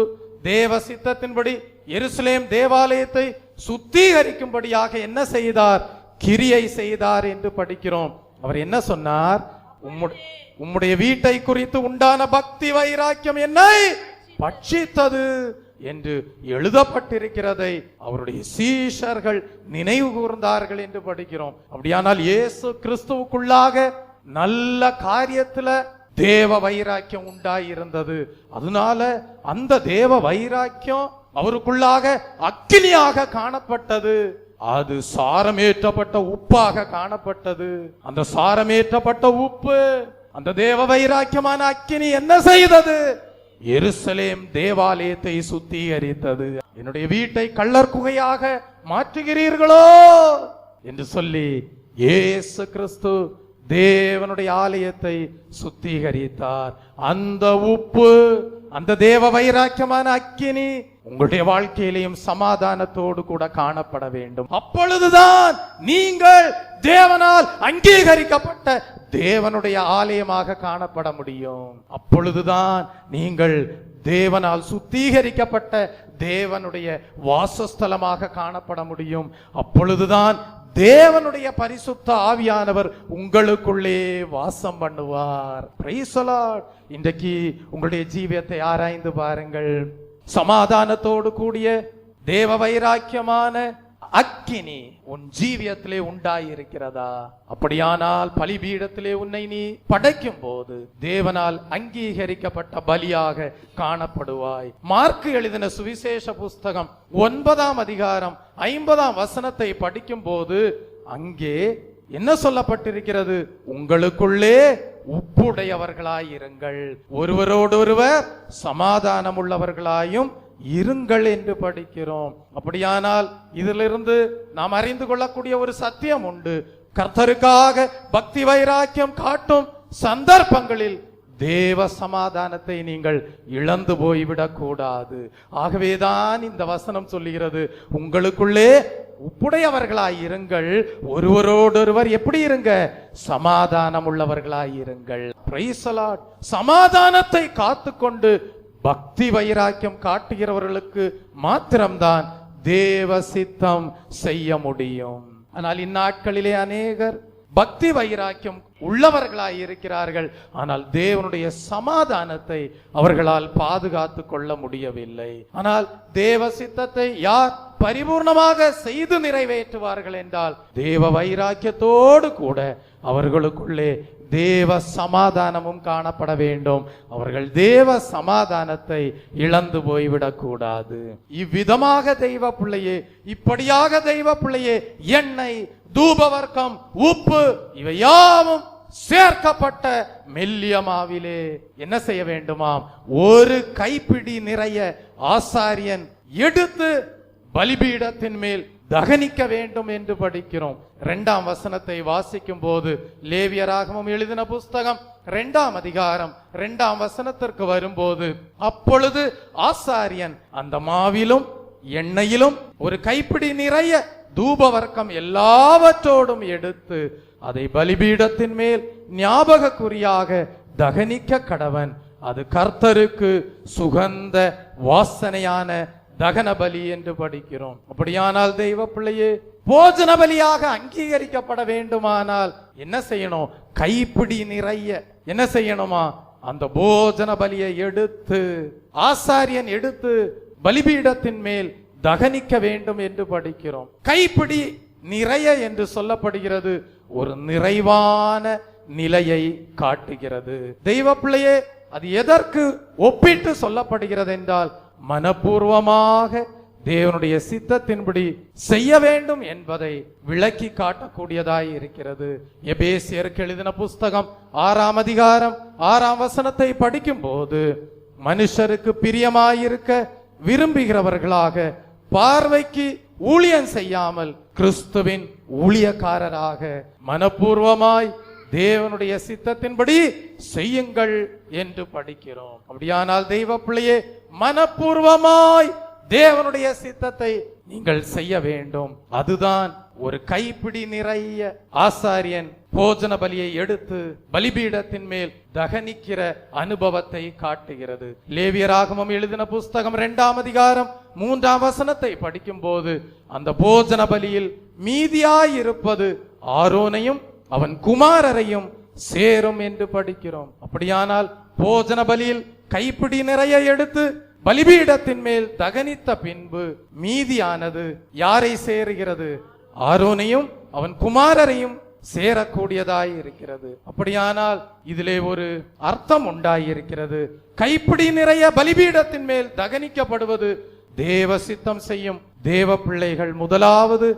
தேவ சித்தத்தின்படி எருசலேம் தேவாலயத்தை சுத்திகரிக்கும்படியாக என்ன செய்தார்? கிரியை செய்தார் என்று படிக்கிறோம். அவர் என்ன சொன்னார்? உம்முடைய வீட்டை குறித்து உண்டான பக்தி வைராக்கியம் என்னை பட்சித்தது என்று எழுதப்பட்டிருக்கிறதை அவருடைய சீஷர்கள் நினைவு கூர்ந்தார்கள் என்று படிக்கிறோம். அப்படியானால் இயேசு கிறிஸ்துவுக்குள்ளாக நல்ல காரியத்துல தேவ வைராக்கியம் உண்டாயிருந்தது. அதனால அந்த தேவ வைராக்கியம் அவருக்குள்ளாக அக்கினியாக காணப்பட்டது. அது சாரமேற்றப்பட்ட உப்பாக காணப்பட்டது. அந்த சாரமேற்றப்பட்ட உப்பு, அந்த தேவ வைராக்கியமான அக்கினி என்ன செய்தது? எருசலேம் தேவாலயத்தை சுத்திகரித்தது. என்னுடைய வீட்டை கள்ளர் குகையாக மாற்றுகிறீர்களோ என்று சொல்லி இயேசு கிறிஸ்து தேவனுடைய ஆலயத்தை சுத்திகரித்தார். அந்த உப்பு, அந்த தேவ வைராக்கியமான அக்கினி உங்களுடைய வாழ்க்கையிலையும் சமாதானத்தோடு கூட காணப்பட வேண்டும். அப்பொழுதுதான் நீங்கள் தேவனால் அங்கீகரிக்கப்பட்ட தேவனுடைய ஆலயமாக காணப்பட முடியும். அப்பொழுதுதான் நீங்கள் தேவனால் சுத்திகரிக்கப்பட்ட தேவனுடைய வாசஸ்தலமாக காணப்பட முடியும். அப்பொழுதுதான் தேவனுடைய பரிசுத்த ஆவியானவர் உங்களுக்குள்ளே வாசம் பண்ணுவார். Praise the Lord. இன்றைக்கு உங்களுடைய ஜீவியத்தை ஆராய்ந்து பாருங்கள். சமாதானத்தோடு கூடிய தேவ வைராக்கியமான அக்கினி உன் ஜீவியத்திலே உண்டாயிருக்கிறதா? அப்படியானால் பலிபீடத்திலே உன்னை நீ படைக்கும் போது தேவனால் அங்கீகரிக்கப்பட்ட பலியாக காணப்படுவாய். மார்க்கு எழுதின சுவிசேஷ புஸ்தகம் 9ஆம் அதிகாரம் 50ஆம் வசனத்தை படிக்கும் போது அங்கே என்ன சொல்லப்பட்டிருக்கிறது? உங்களுக்குள்ளே உப்புடையவர்களாயிருங்கள், ஒருவரோடொருவர் சமாதானம் உள்ளவர்களாயும் இருங்கள் என்று படிக்கிறோம். அப்படியானால் இதிலிருந்து நாம் அறிந்து கொள்ளக்கூடிய ஒரு சத்தியம் உண்டு. கர்த்தருக்காக பக்தி வைராக்கியம் காட்டும் சந்தர்ப்பங்களில் தேவ சமாதானத்தை நீங்கள் இழந்து போய்விடக் கூடாது. ஆகவேதான் இந்த வசனம் சொல்லுகிறது, உங்களுக்குள்ளே உப்புடையவர்களாயிருங்கள், ஒருவரோடொருவர் எப்படி இருங்க? சமாதானம் உள்ளவர்களாயிருங்கள். Praise the Lord. சமாதானத்தை காத்துக்கொண்டு பக்தி வைராக்கியம் காட்டுகிறவர்களுக்கு மாத்திரம்தான் தேவ சித்தம் செய்ய முடியும். ஆனால் இந்நாட்களிலே அநேகர் பக்தி வைராக்கியம் உள்ளவர்களாய் இருக்கிறார்கள், ஆனால் தேவனுடைய சமாதானத்தை அவர்களால் பாதுகாத்து கொள்ள முடியவில்லை. ஆனால் தேவ சித்தத்தை யார் பரிபூர்ணமாக செய்து நிறைவேற்றுவார்கள் என்றால் தேவ வைராக்கியத்தோடு கூட அவர்களுக்குள்ளே தேவ சமாதானமும் காணப்பட வேண்டும். அவர்கள் தேவ சமாதானத்தை இழந்து போய்விடக் கூடாது. இவ்விதமாக தெய்வ பிள்ளையே, இப்படியாக தெய்வ பிள்ளையே, எண்ணெய், தூபவர்க்கம், உப்பு இவையாவும் சேர்க்கப்பட்ட மெல்லிய மாவிலே என்ன செய்ய வேண்டுமாம்? ஒரு கைப்பிடி நிறைய ஆசாரியன் எடுத்து பலிபீடத்தின் மேல் தகனிக்க வேண்டும் என்று படிக்கிறோம். 2ஆம் வசனத்தை வாசிக்கும் போது லேவியராகமம் எழுதின புஸ்தகம் 2ஆம் அதிகாரம் 2ஆம் வசனத்திற்கு வரும்போது, அப்பொழுது ஆசாரியன் அந்த மாவிலும் எண்ணெயிலும் ஒரு கைப்பிடி நிறைய தூபவர்க்கம் எல்லாவற்றோடும் எடுத்து அதை பலிபீடத்தின் மேல் ஞாபக குறியாக தகனிக்க கடவன். அது கர்த்தருக்கு சுகந்த வாசனையான தகன பலி என்று படிக்கிறோம். அப்படியானால் தெய்வ பிள்ளையே, போஜன பலியாக அங்கீகரிக்கப்பட வேண்டுமானால் என்ன செய்யணும்? கைப்பிடி நிறைய என்ன செய்யணுமா? அந்த போஜன பலியை எடுத்து ஆசாரியன் எடுத்து பலிபீடத்தின் மேல் தகனிக்க வேண்டும் என்று படிக்கிறோம். கைப்பிடி நிறைய என்று சொல்லப்படுகிறது ஒரு நிறைவான நிலையை காட்டுகிறது. தெய்வ பிள்ளையே, அது எதற்கு ஒப்பிட்டு சொல்லப்படுகிறது என்றால், மனப்பூர்வமாக தேவனுடைய சித்தத்தின்படி செய்ய வேண்டும் என்பதை விளக்கி காட்டக்கூடியதாய் இருக்கிறது. எபேசியருக்கு எழுதின புஸ்தகம் 6ஆம் அதிகாரம் 6ஆம் வசனத்தை படிக்கும் போது, மனுஷருக்கு பிரியமாயிருக்க விரும்புகிறவர்களாக பார்வைக்கு ஊழியம் செய்யாமல் கிறிஸ்துவின் ஊழியக்காரராக மனப்பூர்வமாய் தேவனுடைய சித்தத்தின்படி செய்யுங்கள் என்று படிக்கிறோம். அப்படியானால் தெய்வ பிள்ளையே, மனப்பூர்வமாய் தேவனுடைய சித்தத்தை நீங்கள் செய்ய வேண்டும். அதுதான் ஒரு கைப்பிடி நிறைய ஆசாரியன் போஜன பலியை எடுத்து பலிபீடத்தின் மேல் தகனிக்கிற அனுபவத்தை காட்டுகிறது. லேவியராகமம் எழுதின புஸ்தகம் 2ஆம் அதிகாரம் 3ஆம் வசனத்தை படிக்கும் போது, அந்த போஜன பலியில் மீதியாயிருப்பது ஆரோனையும் அவன் குமாரரையும் சேரும் என்று படிக்கிறோம். அப்படியானால் போஜன பலியில் கைப்பிடி நிறைய எடுத்து பலிபீடத்தின் மேல் தகனித்த பின்பு மீதியானது யாரை சேருகிறது? ஆரோனையும் அவன் குமாரரையும் சேரக்கூடியதாய் இருக்கிறது. அப்படியானால் இதிலே ஒரு அர்த்தம் உண்டாயிருக்கிறது. கைப்பிடி நிறைய பலிபீடத்தின் மேல் தகனிக்கப்படுவது தேவ சித்தம் செய்யும் தேவ பிள்ளைகள் முதலாவது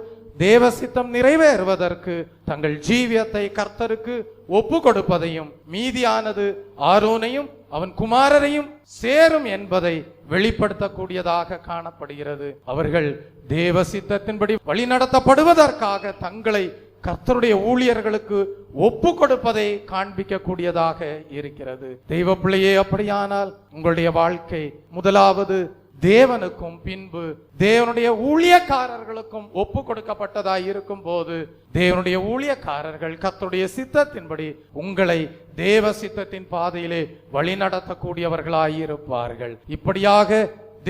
தேவ சித்தம் நிறைவேறுவதற்கு தங்கள் ஜீவியத்தை கர்த்தருக்கு ஒப்பு கொடுப்பதையும், மீதியானது ஆரோனையும் அவன் குமாரரையும் சேரும் என்பதை வெளிப்படுத்தக்கூடியதாக காணப்படுகிறது. அவர்கள் தேவ சித்தத்தின்படி வழிநடத்தப்படுவதற்காக தங்களை கர்த்தருடைய ஊழியர்களுக்கு ஒப்பு கொடுப்பதை காண்பிக்கக்கூடியதாக இருக்கிறது. தெய்வ பிள்ளையே, அப்படியானால் உங்களுடைய வாழ்க்கை முதலாவது தேவனுக்கும் பின்பு தேவனுடைய ஊழியக்காரர்களுக்கும் ஒப்பு கொடுக்கப்பட்டதாய் இருக்கும் போது, தேவனுடைய ஊழியக்காரர்கள் கர்த்தருடைய சித்தத்தின்படி உங்களை தேவ சித்தத்தின் பாதையிலே வழிநடத்தக்கூடியவர்களாய் இருப்பார்கள். இப்படியாக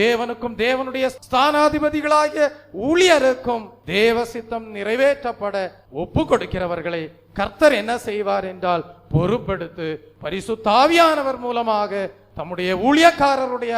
தேவனுக்கும் தேவனுடைய ஸ்தானாதிபதிகளாகிய ஊழியருக்கும் தேவ சித்தம் நிறைவேற்றப்பட ஒப்பு கொடுக்கிறவர்களை கர்த்தர் என்ன செய்வார் என்றால், பொறுப்பெடுத்து பரிசுத்த ஆவியானவர் மூலமாக தம்முடைய ஊழியக்காரருடைய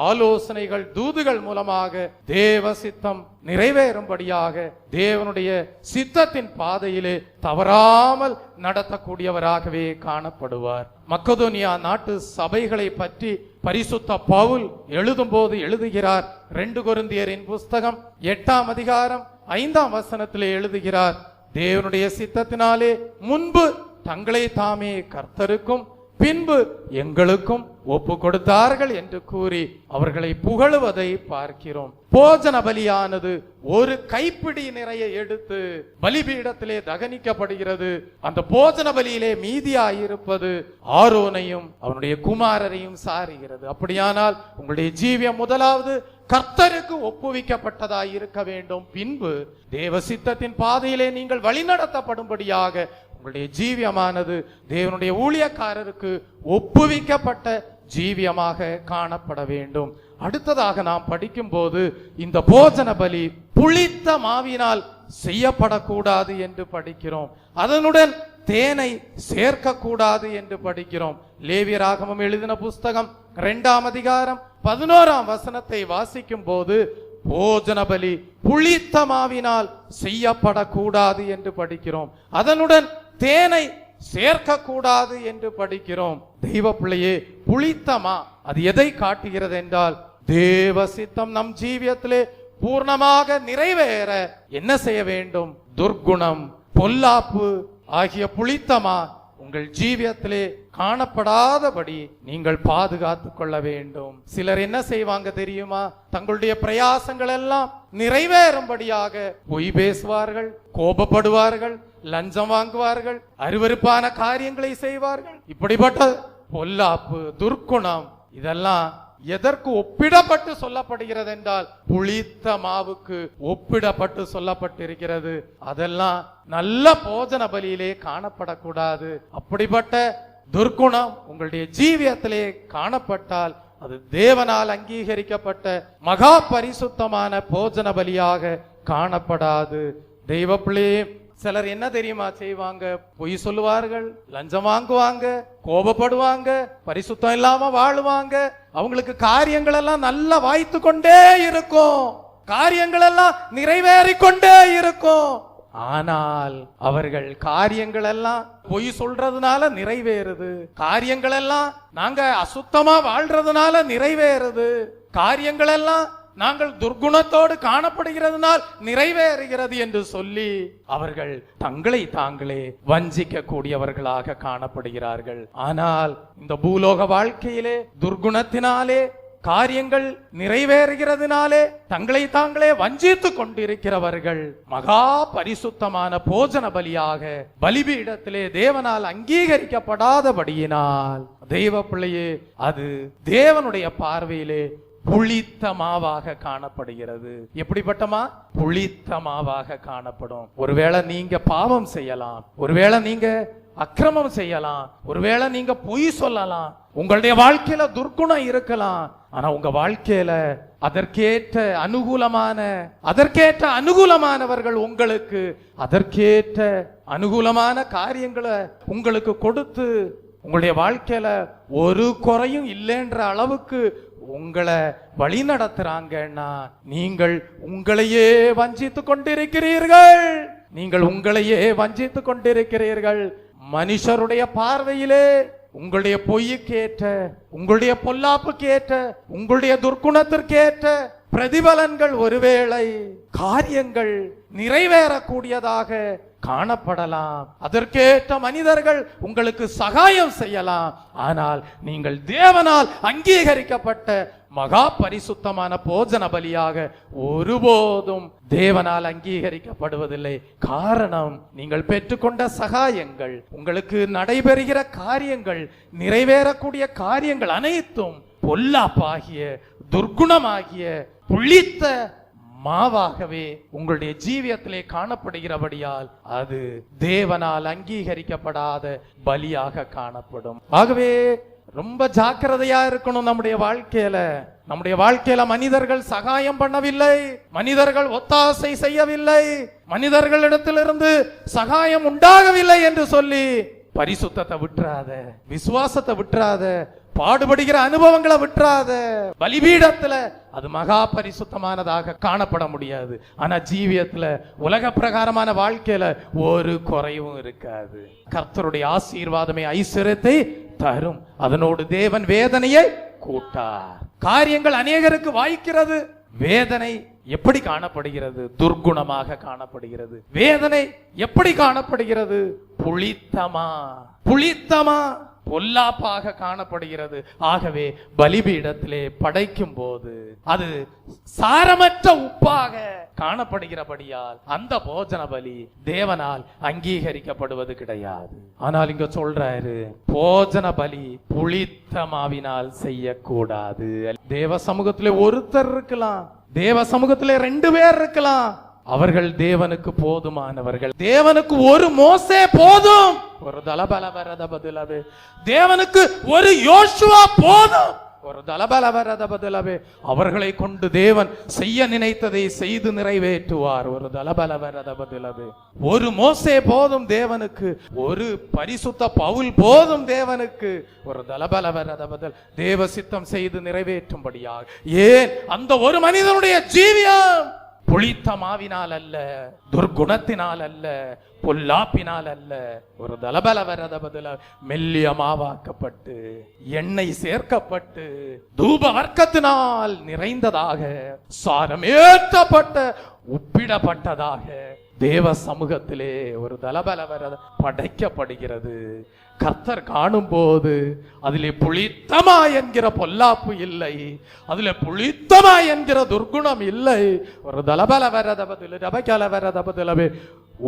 ஆலோசனைகள் தூதுகள் மூலமாக தேவ சித்தம் நிறைவேறும்படியாக தேவனுடைய சித்தத்தின் பாதையிலே தவறாமல் நடத்தக்கூடியவராகவே காணப்படுவார். மக்கதோனியா நாட்டு சபைகளை பற்றி பரிசுத்த பவுல் எழுதும் போது எழுதுகிறார். 2 கொரிந்தியரின் புஸ்தகம் 8ஆம் அதிகாரம் 5ஆம் வசனத்திலே எழுதுகிறார், தேவனுடைய சித்தத்தினாலே முன்பு தங்களை தாமே கர்த்தருக்கும் பின்பு எங்களுக்கும் ஒப்பு கொடுத்தார்கள் என்று கூறி அவர்களை புகழுவதை பார்க்கிறோம். போஜன பலியானது ஒரு கைப்பிடி நிறைய எடுத்து பலிபீடத்திலே தகனிக்கப்படுகிறது. அந்த போஜன பலியிலே மீதியாயிருப்பது ஆரோனையும் அவனுடைய குமாரரையும் சாருகிறது. அப்படியானால் உங்களுடைய ஜீவியம் முதலாவது கர்த்தருக்கு ஒப்புவிக்கப்பட்டதாய் இருக்க வேண்டும். பின்பு தேவ சித்தத்தின் பாதையிலே நீங்கள் வழிநடத்தப்படும்படியாக உங்களுடைய ஜீவியமானது தேவனுடைய ஊழியக்காரருக்கு ஒப்புவிக்கப்பட்ட ஜீவியமாக காணப்பட வேண்டும். அடுத்ததாக நாம் படிக்கும் போது, இந்த போஜன பலி புளித்த மாவினால் செய்யப்படக்கூடாது என்று படிக்கிறோம். அதனுடன் தேனை சேர்க்க கூடாது என்று படிக்கிறோம். லேவியராகமம் எழுதின புஸ்தகம் 2ஆம் அதிகாரம் 11ஆம் வசனத்தை வாசிக்கும் போது, போஜன பலி புளித்த மாவினால் செய்யப்படக்கூடாது என்று படிக்கிறோம். அதனுடன் தேனை சேர்க்க கூடாது என்று படிக்கிறோம். தெய்வ பிள்ளையே, புளித்தமா அது எதை காட்டுகிறது என்றால், தேவ சித்தம் நம் ஜீவியத்திலே பூர்ணமாக நிறைவேற என்ன செய்ய வேண்டும்? துர்க்குணம், பொல்லாப்பு ஆகிய புளித்தமா உங்கள் ஜீவியத்திலே காணப்படாதபடி நீங்கள் பாதுகாத்துக் கொள்ள வேண்டும். சிலர் என்ன செய்வாங்க தெரியுமா? தங்களுடைய பிரயாசங்கள் எல்லாம் நிறைவேறும்படியாக பொய் பேசுவார்கள், கோபப்படுவார்கள், லஞ்சம் வாங்குவார்கள், அருவருப்பான காரியங்களை செய்வார்கள். இப்படிப்பட்ட பொல்லாப்பு, துர்க்குணம் இதெல்லாம் எதற்கு ஒப்பிடப்பட்டு சொல்லப்படுகிறது என்றால், புளித்த மாவுக்கு ஒப்பிடப்பட்டு சொல்லப்பட்டிருக்கிறது. அதெல்லாம் நல்ல போஜன பலியிலே காணப்படக்கூடாது. அப்படிப்பட்ட துர்க்குணம் உங்களுடைய ஜீவியத்திலே காணப்பட்டால் அது தேவனால் அங்கீகரிக்கப்பட்ட மகா பரிசுத்தமான போஜன பலியாக காணப்படாது. தெய்வ பிள்ளையே, சிலர் என்ன தெரியுமா செய்வாங்க? பொய் சொல்லுவார்கள், லஞ்சம் வாங்குவாங்க, கோபப்படுவாங்க, பரிசுத்தம் இல்லாம வாழுவாங்க. அவங்களுக்கு காரியங்கள் எல்லாம் நல்லா வாய்த்து கொண்டே இருக்கும், காரியங்கள் எல்லாம் நிறைவேறிக்கொண்டே இருக்கும். ஆனால் அவர்கள் காரியங்கள் எல்லாம் பொய் சொல்றதுனால நிறைவேறுது, காரியங்கள் எல்லாம் நாங்க அசுத்தமா வாழ்றதுனால நிறைவேறுது, காரியங்கள் எல்லாம் நாங்கள் துர்குணத்தோடு காணப்படுகிறதுனால் நிறைவேறுகிறது என்று சொல்லி அவர்கள் தங்களை தாங்களே வஞ்சிக்க கூடியவர்களாக காணப்படுகிறார்கள். ஆனால் இந்த பூலோக வாழ்க்கையிலே துர்குணத்தினாலே காரியங்கள் நிறைவேறுகிறதுனாலே தங்களை தாங்களே வஞ்சித்து கொண்டிருக்கிறவர்கள் மகா பரிசுத்தமான போஜன பலியாக பலிபீடத்திலே தேவனால் அங்கீகரிக்கப்படாதபடியினால் தெய்வ பிள்ளையே, அது தேவனுடைய பார்வையிலே புளித்த மாவாக காணப்படுகிறது. எப்படிப்பட்டமா? புளித்த மாவாக காணப்படும். ஒருவேளை நீங்க பாவம் செய்யலாம், ஒருவேளை நீங்க அக்கிரமம் செய்யலாம், ஒருவேளை நீங்க பொய் சொல்லலாம், உங்களுடைய வாழ்க்கையில துர்க்குணம் இருக்கலாம். ஆனா உங்க வாழ்க்கையில அதற்கேற்ற அனுகூலமானவர்கள் உங்களுக்கு அதற்கேற்ற அனுகூலமான காரியங்களை உங்களுக்கு கொடுத்து உங்களுடைய வாழ்க்கையில ஒரு குறையும் இல்லைன்ற அளவுக்கு உங்களை வழி நடத்துறாங்கன்னா நீங்கள் உங்களையே வஞ்சித்துக் கொண்டிருக்கிறீர்கள். நீங்கள் உங்களையே வஞ்சித்துக் கொண்டிருக்கிறீர்கள். மனுஷருடைய பார்வையிலே உங்களுடைய பொய்யுக்கேற்ற, உங்களுடைய பொல்லாப்புக்கேற்ற, உங்களுடைய துர்க்குணத்திற்கேற்ற பிரதிபலன்கள் ஒருவேளை காரியங்கள் நிறைவேறக்கூடியதாக காணப்படலாம். அதற்கேற்ற மனிதர்கள் உங்களுக்கு சகாயம் செய்யலாம். ஆனால் நீங்கள் தேவனால் அங்கீகரிக்கப்பட்ட மகா பரிசுத்தமான போஜன பலியாக ஒருபோதும் தேவனால் அங்கீகரிக்கப்படுவதில்லை. காரணம், நீங்கள் பெற்றுக்கொண்ட சகாயங்கள், உங்களுக்கு நடைபெறுகிற காரியங்கள், நிறைவேறக்கூடிய காரியங்கள் அனைத்தும் பொல்லாப்பாகிய, துர்க்குணமாகிய, புளித்த மாவாகவே உங்களுடைய ஜீவியத்திலே காணப்படுகிறபடியால் அது தேவனால் அங்கீகரிக்கப்படாத பலியாக காணப்படும். ஆகவே ரொம்ப ஜாக்கிரதையா இருக்கணும். நம்முடைய வாழ்க்கையில மனிதர்கள் சகாயம் பண்ணவில்லை, மனிதர்கள் ஒத்தாசை செய்யவில்லை, மனிதர்களிடத்திலிருந்து சகாயம் உண்டாகவில்லை என்று சொல்லி பரிசுத்தத்தை விட்டுறாத, விசுவாசத்தை விட்டுறாத, பாடுபடுகிற அனுபவங்களை விட்டுறாத. பலிபீடத்துல அது மகா பரிசுத்தமானதாக காணப்பட முடியாது. ஆனா ஜீவியத்துல, உலக பிரகாரமான வாழ்க்கையில ஒரு குறைவும் இருக்காது. கர்த்தருடைய ஆசீர்வாதமே ஐஸ்வர்யத்தை தரும், அதனோடு தேவன் வேதனையை கூட்டார். காரியங்கள் அநேகருக்கு வாய்க்கிறது. வேதனை எப்படி காணப்படுகிறது? துர்க்குணமாக காணப்படுகிறது. வேதனை எப்படி காணப்படுகிறது? புளித்தமா பொல்லாப்பாக காணப்படுகிறது. ஆகவே பலிபீடத்திலே படைக்கும் போது அது சாரமற்ற உப்பாக காணப்படுகிறபடியால் அந்த போஜன பலி தேவனால் அங்கீகரிக்கப்படுவது கிடையாது. ஆனால் இங்க சொல்றாரு, போஜன பலி புளித்த மாவினால் செய்யக்கூடாது. தேவ சமூகத்திலே ஒருத்தர் இருக்கலாம், தேவ சமூகத்திலே 2 பேர் இருக்கலாம். அவர்கள் தேவனுக்கு போதுமானவர்கள். தேவனுக்கு ஒரு மோசே போதும், ஒரு தலபலவரத பதிலவே. தேவனுக்கு ஒரு யோசுவா போதும், ஒரு தலபலவரத பதிலவே. அவர்களை கொண்டு தேவன் செய்ய நினைத்ததை செய்து நிறைவேற்றுவார். ஒரு தலபலவரத பதிலவே. ஒரு மோசே போதும் தேவனுக்கு, ஒரு பரிசுத்த பவுல் போதும் தேவனுக்கு. ஒரு தலபலவரத பதில் தேவ சித்தம் செய்து நிறைவேற்றும்படியாக. ஏன் அந்த ஒரு மனிதனுடைய ஜீவியம் புளித்த மாவினால் அல்ல, துர்குணத்தினால் அல்ல, பொல்லாப்பினால் அல்ல, ஒரு தலபலவரத பதில மெல்லிய மாவாக்கப்பட்டு எண்ணெய் சேர்க்கப்பட்டு தூப வர்க்கத்தினால் நிறைந்ததாக, சாரமேற்றப்பட்ட உப்பிடப்பட்டதாக தேவ சமூகத்திலே ஒரு தலபலவரத படைக்கப்படுகிறது. கர்த்தர் காணும் போது அதிலே புளித்தமா என்கிற பொல்லாப்பு இல்லை, அதிலே புளித்தமா என்கிற துர்குணம் இல்லை. ஒரு தலபலவரதபதிலவே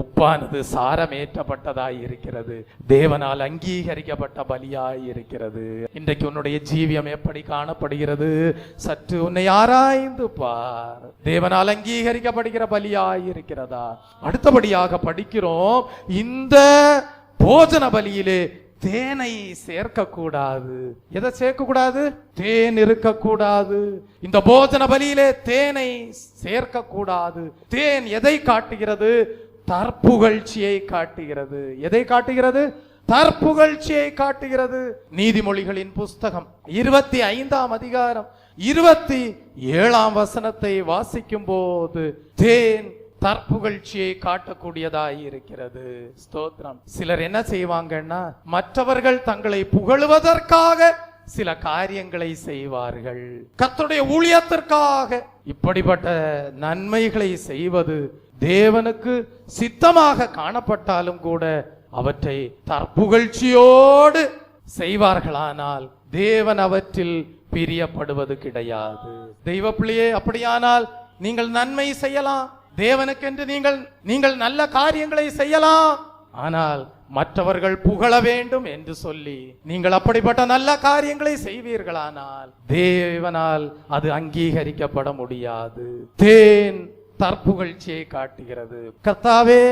உப்பானது சாரமேற்றப்பட்டதாய் இருக்கிறது, தேவனால் அங்கீகரிக்கப்பட்ட பலியாய் இருக்கிறது. இன்றைக்கு உன்னுடைய ஜீவியம் எப்படி காணப்படுகிறது? சற்று உன்னை ஆராய்ந்து பார். தேவனால் அங்கீகரிக்கப்படுகிற பலியாய் இருக்கிறதா? அடுத்தபடியாக படிக்கிறோம், இந்த போஜன பலியிலே தேனை சேர்க்க கூடாது. எதை சேர்க்க கூடாது? தேன் இருக்கக்கூடாது. இந்த போஜன பலியிலே தேனை சேர்க்க கூடாது. தேன் எதை காட்டுகிறது? தற்புகழ்ச்சியை காட்டுகிறது. எதை காட்டுகிறது? தற்புகழ்ச்சியை காட்டுகிறது. நீதிமொழிகளின் புஸ்தகம் 25ஆம் அதிகாரம் 27ஆம் வசனத்தை வாசிக்கும் போது தேன் தற்புகழ்ச்சியை காட்டக்கூடியதாய் இருக்கிறது. ஸ்தோத்திரம். சிலர் என்ன செய்வாங்கன்னா, மற்றவர்கள் தங்களை புகழுவதற்காக சில காரியங்களை செய்வார்கள். கர்த்தருடைய ஊழியத்திற்காக இப்படிப்பட்ட நன்மைகளை செய்வது தேவனுக்கு சித்தமாக காணப்பட்டாலும் கூட அவற்றை தற்புகழ்ச்சியோடு செய்வார்களானால் தேவன் அவற்றில் பிரியப்படுவது கிடையாது. தெய்வ பிள்ளையே, அப்படியானால் நீங்கள் நன்மை செய்யலாம், தேவனுக்கென்று நீங்கள் நல்ல காரியங்களை செய்யலாம். ஆனால் மற்றவர்கள் புகழ வேண்டும் என்று சொல்லி நீங்கள் அப்படிப்பட்ட நல்ல காரியங்களை செய்வீர்களானால் தேவனால் அது அங்கீகரிக்கப்பட முடியாது. தேன் தற்புகழ்ச்சியை காட்டுகிறது. கர்த்தாவே,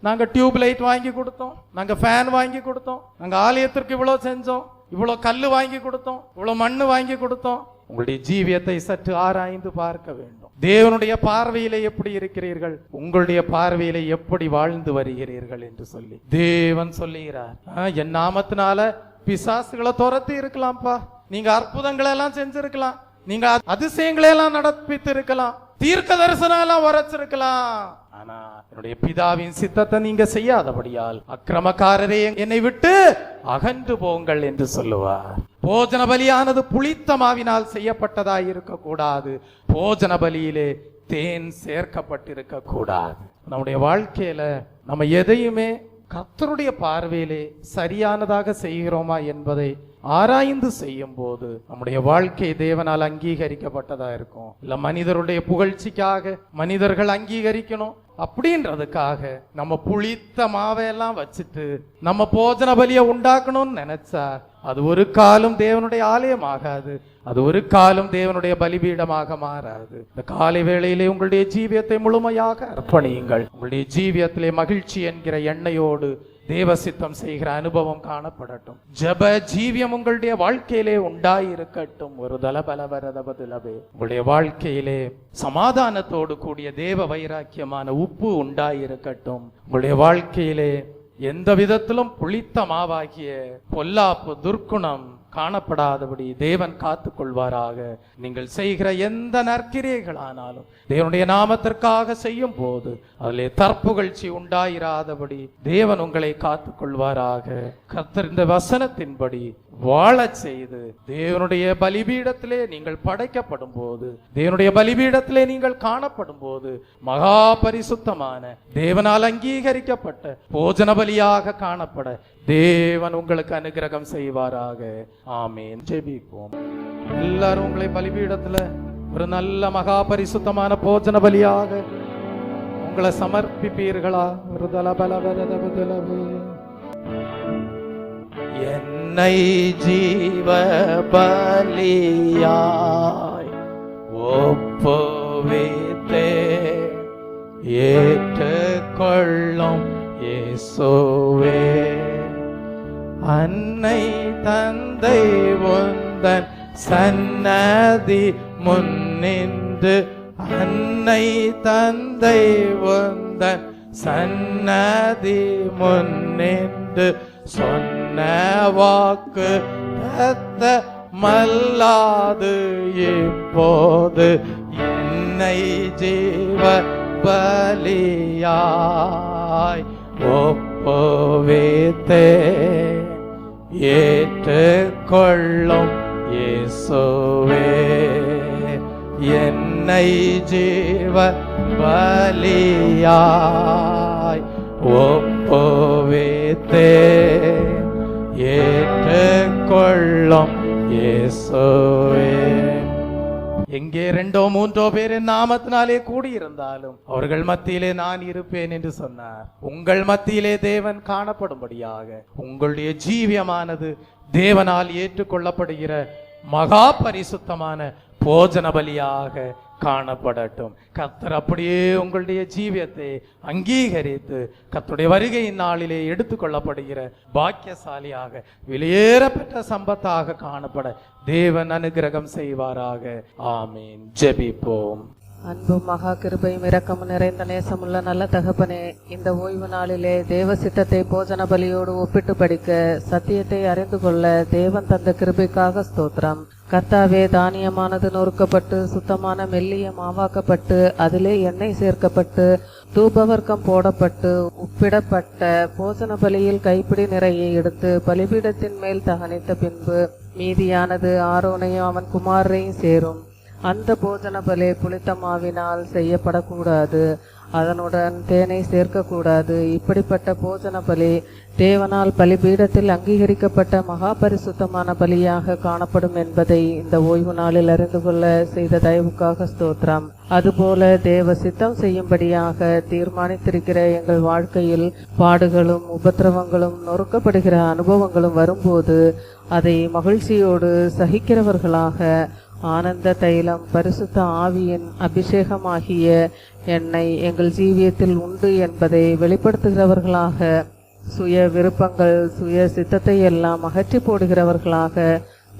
நாங்க டியூப் லைட் வாங்கி கொடுத்தோம், நாங்க ஃபேன் வாங்கி கொடுத்தோம், நாங்க ஆலயத்திற்கு இவ்வளவு செஞ்சோம், இவ்வளவு கல்லு வாங்கி கொடுத்தோம், இவ்வளவு மண்ணு வாங்கி கொடுத்தோம். உங்களுடைய ஜீவியத்தை சற்று ஆராய்ந்து பார்க்க வேண்டும். தேவனுடைய பார்வையிலே எப்படி இருக்கிறீர்கள், உங்களுடைய பார்வையிலே எப்படி வாழ்ந்து வருகிறீர்கள் என்று சொல்லி தேவன் சொல்லுகிறார். என் நாமத்தினால பிசாசுகளை துரத்தி இருக்கலாம்ப்பா, நீங்க அற்புதங்களை எல்லாம் செஞ்சிருக்கலாம், நீங்க அதிசயங்களை எல்லாம் நடப்பித்து இருக்கலாம், தீர்க்க தரிசனம் எல்லாம் வரைச்சிருக்கலாம். ஆனா என்னுடைய பிதாவின் சித்தத்தை நீங்க செய்யாதபடியால் அக்கிரமக்காரரே என்னை விட்டு அகன்று போங்கள் என்று சொல்லுவார். போஜன பலியானது புளித்த மாவினால் செய்யப்பட்டதாய் இருக்க கூடாது. போஜன பலியிலே தேன் சேர்க்கப்பட்டிருக்க கூடாது. நம்முடைய வாழ்க்கையில நம்ம எதையுமே கர்த்தருடைய பார்வையிலே சரியானதாக செய்கிறோமா என்பதை ஆராய்ந்து செய்யும் போது நம்முடைய வாழ்க்கை தேவனால் அங்கீகரிக்கப்பட்டதா இருக்கும். இல்ல மனிதருடைய புகழ்ச்சிக்காக மனிதர்கள் அங்கீகரிக்கணும் அப்படின்றதுக்காக நம்ம புளித்த மாவையெல்லாம் வச்சுட்டு நம்ம போஜன பலியை உண்டாக்கணும்னு நினைச்சா அது ஒரு காலம் தேவனுடைய ஆலயம் ஆகாது, அது ஒரு காலம் தேவனுடைய பலிபீடமாக மாறாது. இந்த காலை வேளையிலே உங்களுடைய ஜீவியத்தை முழுமையாக அர்ப்பணியுங்கள். உங்களுடைய ஜீவியத்திலே மகிழ்ச்சி என்கிற எண்ணெயோடு தேவ சித்தம் செய்கிற அனுபவம் காணப்படட்டும். ஜப ஜீவியம் உங்களுடைய வாழ்க்கையிலே உண்டாயிருக்கட்டும். ஒரு தலபலவரதபதுலபே உங்களுடைய வாழ்க்கையிலே சமாதானத்தோடு கூடிய தேவ வைராக்கியமான உப்பு உண்டாயிருக்கட்டும். உங்களுடைய வாழ்க்கையிலே எந்த விதத்திலும் புளித்த மாவாகிய பொல்லாப்பு துர்க்குணம் காணப்படாதபடி தேவன் காத்துக் கொள்வாராக. நீங்கள் செய்கிற எந்த நற்கிரியைகளானாலும் தேவனுடைய நாமத்திற்காக செய்யும் போது அதிலே தற்புகழ்ச்சி உண்டாயிராதபடி தேவன் உங்களை காத்துக் கொள்வாராக. கர்த்தர் இந்த வசனத்தின்படி வாழச் செய்து தேவனுடைய பலிபீடத்திலே நீங்கள் படைக்கப்படும் போது, தேவனுடைய பலிபீடத்திலே நீங்கள் காணப்படும் போது மகா பரிசுத்தமான தேவனால் அங்கீகரிக்கப்பட்ட போஜன பலியாக காணப்பட தேவன் உங்களுக்கு அனுகிரகம் செய்வாராக. ஆமேன். ஜெபிப்போம். எல்லாரும் உங்களை பலிபீடத்துல ஒரு நல்ல மகா பரிசுத்தமான போஜன பலியாக உங்களை சமர்ப்பிப்பீர்களா? ஒரு தலபலவரதபதுலபே என்னை ஜீவ பலியாய் ஒப்புவித்தே ஏற்றுக்கொள்ளும் இயேசுவே, அன்னை தந்தை உந்தன் சன்னதி முன்னின்று, அன்னை தந்தை உந்தன் சன்னதி முன்னின்று சொன்ன வாக்கு தத்த மல்லாது இப்போது என்னை ஜீவ பலியாய் ஒப்புவித்தே ஏற்றுக்கொள்ளும் இயேசுவே, என்னை ஜீவ பலியாய் ஒப்புவித்தே ஏற்றுக்கொள்ளும் இயேசுவே. எங்கே 2-3 பேர் என் நாமத்தினாலே கூடியிருந்தாலும் அவர்கள் மத்தியிலே நான் இருப்பேன் என்று சொன்னார். உங்கள் மத்தியிலே தேவன் காணப்படும்படியாக உங்களுடைய ஜீவியமானது தேவனால் ஏற்றுக்கொள்ளப்படுகிற மகா பரிசுத்தமான போஜன பலியாக காணப்படட்டும். கர்த்தர் அப்படியே உங்களுடைய ஜீவியத்தை அங்கீகரித்து கர்த்தருடைய வருகையின் நாளிலே எடுத்துக்கொள்ளப்படுகிற பாக்கியசாலியாக வெளியேறப்பட்ட சம்பத்தாக காணப்பட தேவன் அனுகிரகம் செய்வாராக. ஆமீன். ஜெபிப்போம். அன்பும் மகா கிருபையும் இரக்கமும் நிறைந்த நேசமுள்ள நல்ல தகப்பனே, இந்த ஓய்வு நாளிலே தேவ சித்தத்தை போஜன பலியோடு ஒப்பிட்டு படிக்க சத்தியத்தை அறிந்து கொள்ள தேவன் தந்த கிருபைக்காக ஸ்தோத்திரம். கர்த்தாவே, தானியமானது நொறுக்கப்பட்டு சுத்தமான மெல்லிய மாவாக்கப்பட்டு அதிலே எண்ணெய் சேர்க்கப்பட்டு தூபவர்க்கம் போடப்பட்டு உப்பிடப்பட்ட போஜன பலியில் கைப்பிடி நிறைய எடுத்து பலிபீடத்தின் மேல் தகனித்த பின்பு மீதியானது ஆரோனையும் அவன் குமாரரையும் சேரும். அந்த போஜன பலி புளித்த மாவினால் செய்யப்படக்கூடாது, அதனுடன் தேனை சேர்க்கக்கூடாது. இப்படிப்பட்ட போஜன பலி தேவனால் பலிபீடத்தில் அங்கீகரிக்கப்பட்ட மகா பரிசுத்தமான பலியாக காணப்படும் என்பதை இந்த ஓய்வு நாளில் அறிந்து கொள்ள செய்த தயவுக்காக ஸ்தோத்திரம். அதுபோல தேவ சித்தம் செய்யும்படியாக தீர்மானித்திருக்கிற எங்கள் வாழ்க்கையில் பாடுகளும் உபத்திரவங்களும் நொறுக்கப்படுகிற அனுபவங்களும் வரும்போது அதை மகிழ்ச்சியோடு சகிக்கிறவர்களாக ஆனந்த தைலம் பரிசுத்த ஆவியின் அபிஷேகமாகிய எண்ணெய் எங்கள் ஜீவியத்தில் உண்டு என்பதை வெளிப்படுத்துகிறவர்களாக, சுய விருப்பங்கள் சுய சித்தத்தை எல்லாம் அகற்றி போடுகிறவர்களாக,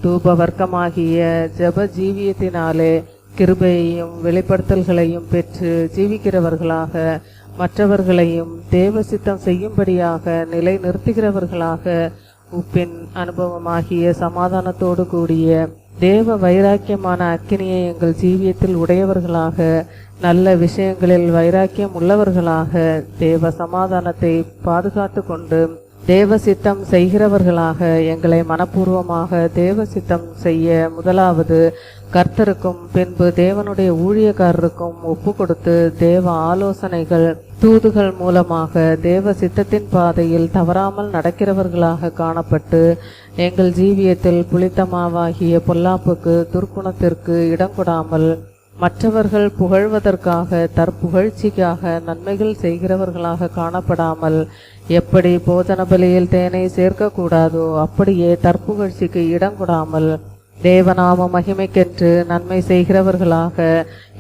தூப வர்க்கமாகிய ஜப ஜீவியத்தினாலே கிருபையையும் வெளிப்படுத்தல்களையும் பெற்று ஜீவிக்கிறவர்களாக, மற்றவர்களையும் தேவ சித்தம் செய்யும்படியாக நிலை நிறுத்துகிறவர்களாக, உப்பின் அனுபவமாகிய சமாதானத்தோடு கூடிய தேவ வைராக்கியமான அக்கினியை எங்கள் ஜீவியத்தில் உடையவர்களாக, நல்ல விஷயங்களில் வைராக்கியம் உள்ளவர்களாக, தேவ சமாதானத்தை பாதுகாத்து கொண்டு தேவ சித்தம் செய்கிறவர்களாக எங்களை மனப்பூர்வமாக தேவ சித்தம் செய்ய முதலாவது கர்த்தருக்கும் பின்பு தேவனுடைய ஊழியக்காரருக்கும் ஒப்பு கொடுத்து தேவ ஆலோசனைகள் தூதுகள் மூலமாக தேவ சித்தத்தின் பாதையில் தவறாமல் நடக்கிறவர்களாக காணப்பட்டு எங்கள் ஜீவியத்தில் புளித்தமாவாகிய பொல்லாப்புக்கு துர்க்குணத்திற்கு இடம் கொடாமல் மற்றவர்கள் புகழ்வதற்காக தற்புகழ்ச்சிக்காக நன்மைகள் செய்கிறவர்களாக காணப்படாமல், எப்படி போஜன பலியில் தேனை சேர்க்கக்கூடாதோ அப்படியே தற்புகழ்ச்சிக்கு இடம் கொடாமல் தேவநாம மகிமைக்கென்று நன்மை செய்கிறவர்களாக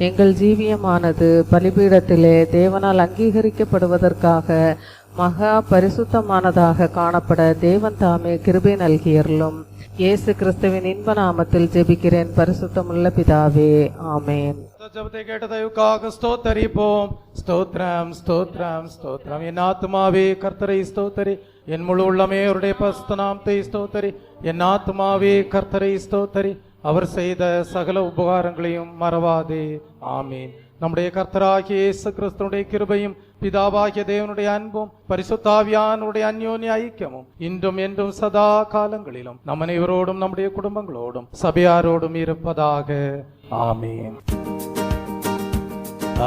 எங்கள் ஜீவியமானது பலிபீடத்திலே தேவனால் அங்கீகரிக்கப்படுவதற்காக மகா பரிசுத்தமானதாக காணப்பட தேவன் தாமே கிருபை நல்கியருளும். இயேசு கிறிஸ்துவின் இன்ப நாமத்தில் ஜெபிக்கிறேன் பரிசுத்தமுள்ள பிதாவே, ஆமேன். ஜெபத்தை கேட்ட தயவுக்காக ஸ்தோத்தரிப்போம். ஸ்தோத்ரம் ஸ்தோத்ரம் ஸ்தோத்ரம். என் ஆத்துமாவே கர்த்தரை ஸ்தோத்தரி, என் முழு உள்ளமே அவருடைய பரிசுத்த நாமத்தை ஸ்தோத்தரி. என் ஆத்துமாவே கர்த்தரை ஸ்தோத்தரி, அவர் செய்த சகல உபகாரங்களையும் மறவாதே. ஆமீன். நம்முடைய கர்த்தராகிய இயேசு கிறிஸ்துவினுடைய கிருபையும் பிதாவாகிய தேவனுடைய அன்பும் பரிசுத்தாவியானுடைய அந்யோன்ய ஐக்கியமும் இன்றும் என்றும் சதா காலங்களிலும் நம் அனைவரோடும் நம்முடைய குடும்பங்களோடும் சபையாரோடும் இருப்பதாக. ஆமீன்.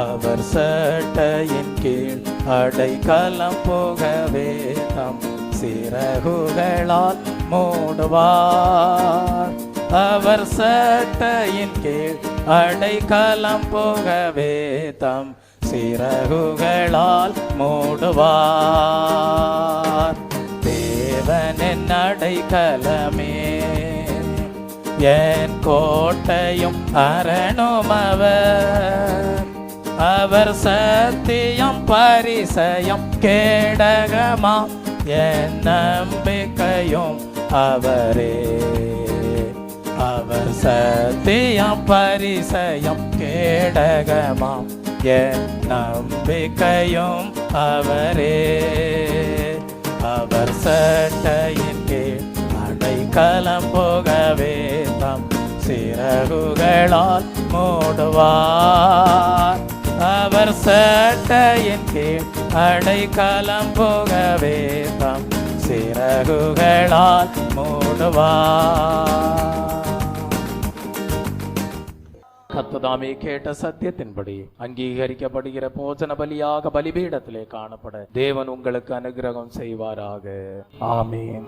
அவர் சட்டையின் கீழ் அடைக்கலம் போகவே தம் சிறகுகளால் மூடுவார். அவர் சட்டையின் கீழ் அடைக்கலம் போகவே தம் சிறகுகளால் மூடுவார். தேவனின் அடைக்கலமே என் கோட்டையும் அரணும் அவர். அவர் சத்தியம் பரிசயம் கேடகமாம் என் நம்பிக்கையும் அவரே. அவர் சத்தியம் பரிசயம் கேடகமாம் என் நம்பிக்கையும் அவரே. அவர் சட்டையின் கீழ் அடைக்கலம் போகவே தம் சிறகுகளால் மூடுவார். அவர் சட்டையின் கீழ் அடைக்கலம் போகவே தம் சிறகுகளால் மூடுவார். கர்த்ததாமே கேட்ட சத்தியத்தின்படி அங்கீகரிக்கப்படுகிற போஜன பலியாக பலிபீடத்திலே காணப்பட தேவன் உங்களுக்கு அனுகிரகம் செய்வாராக. ஆமீன்.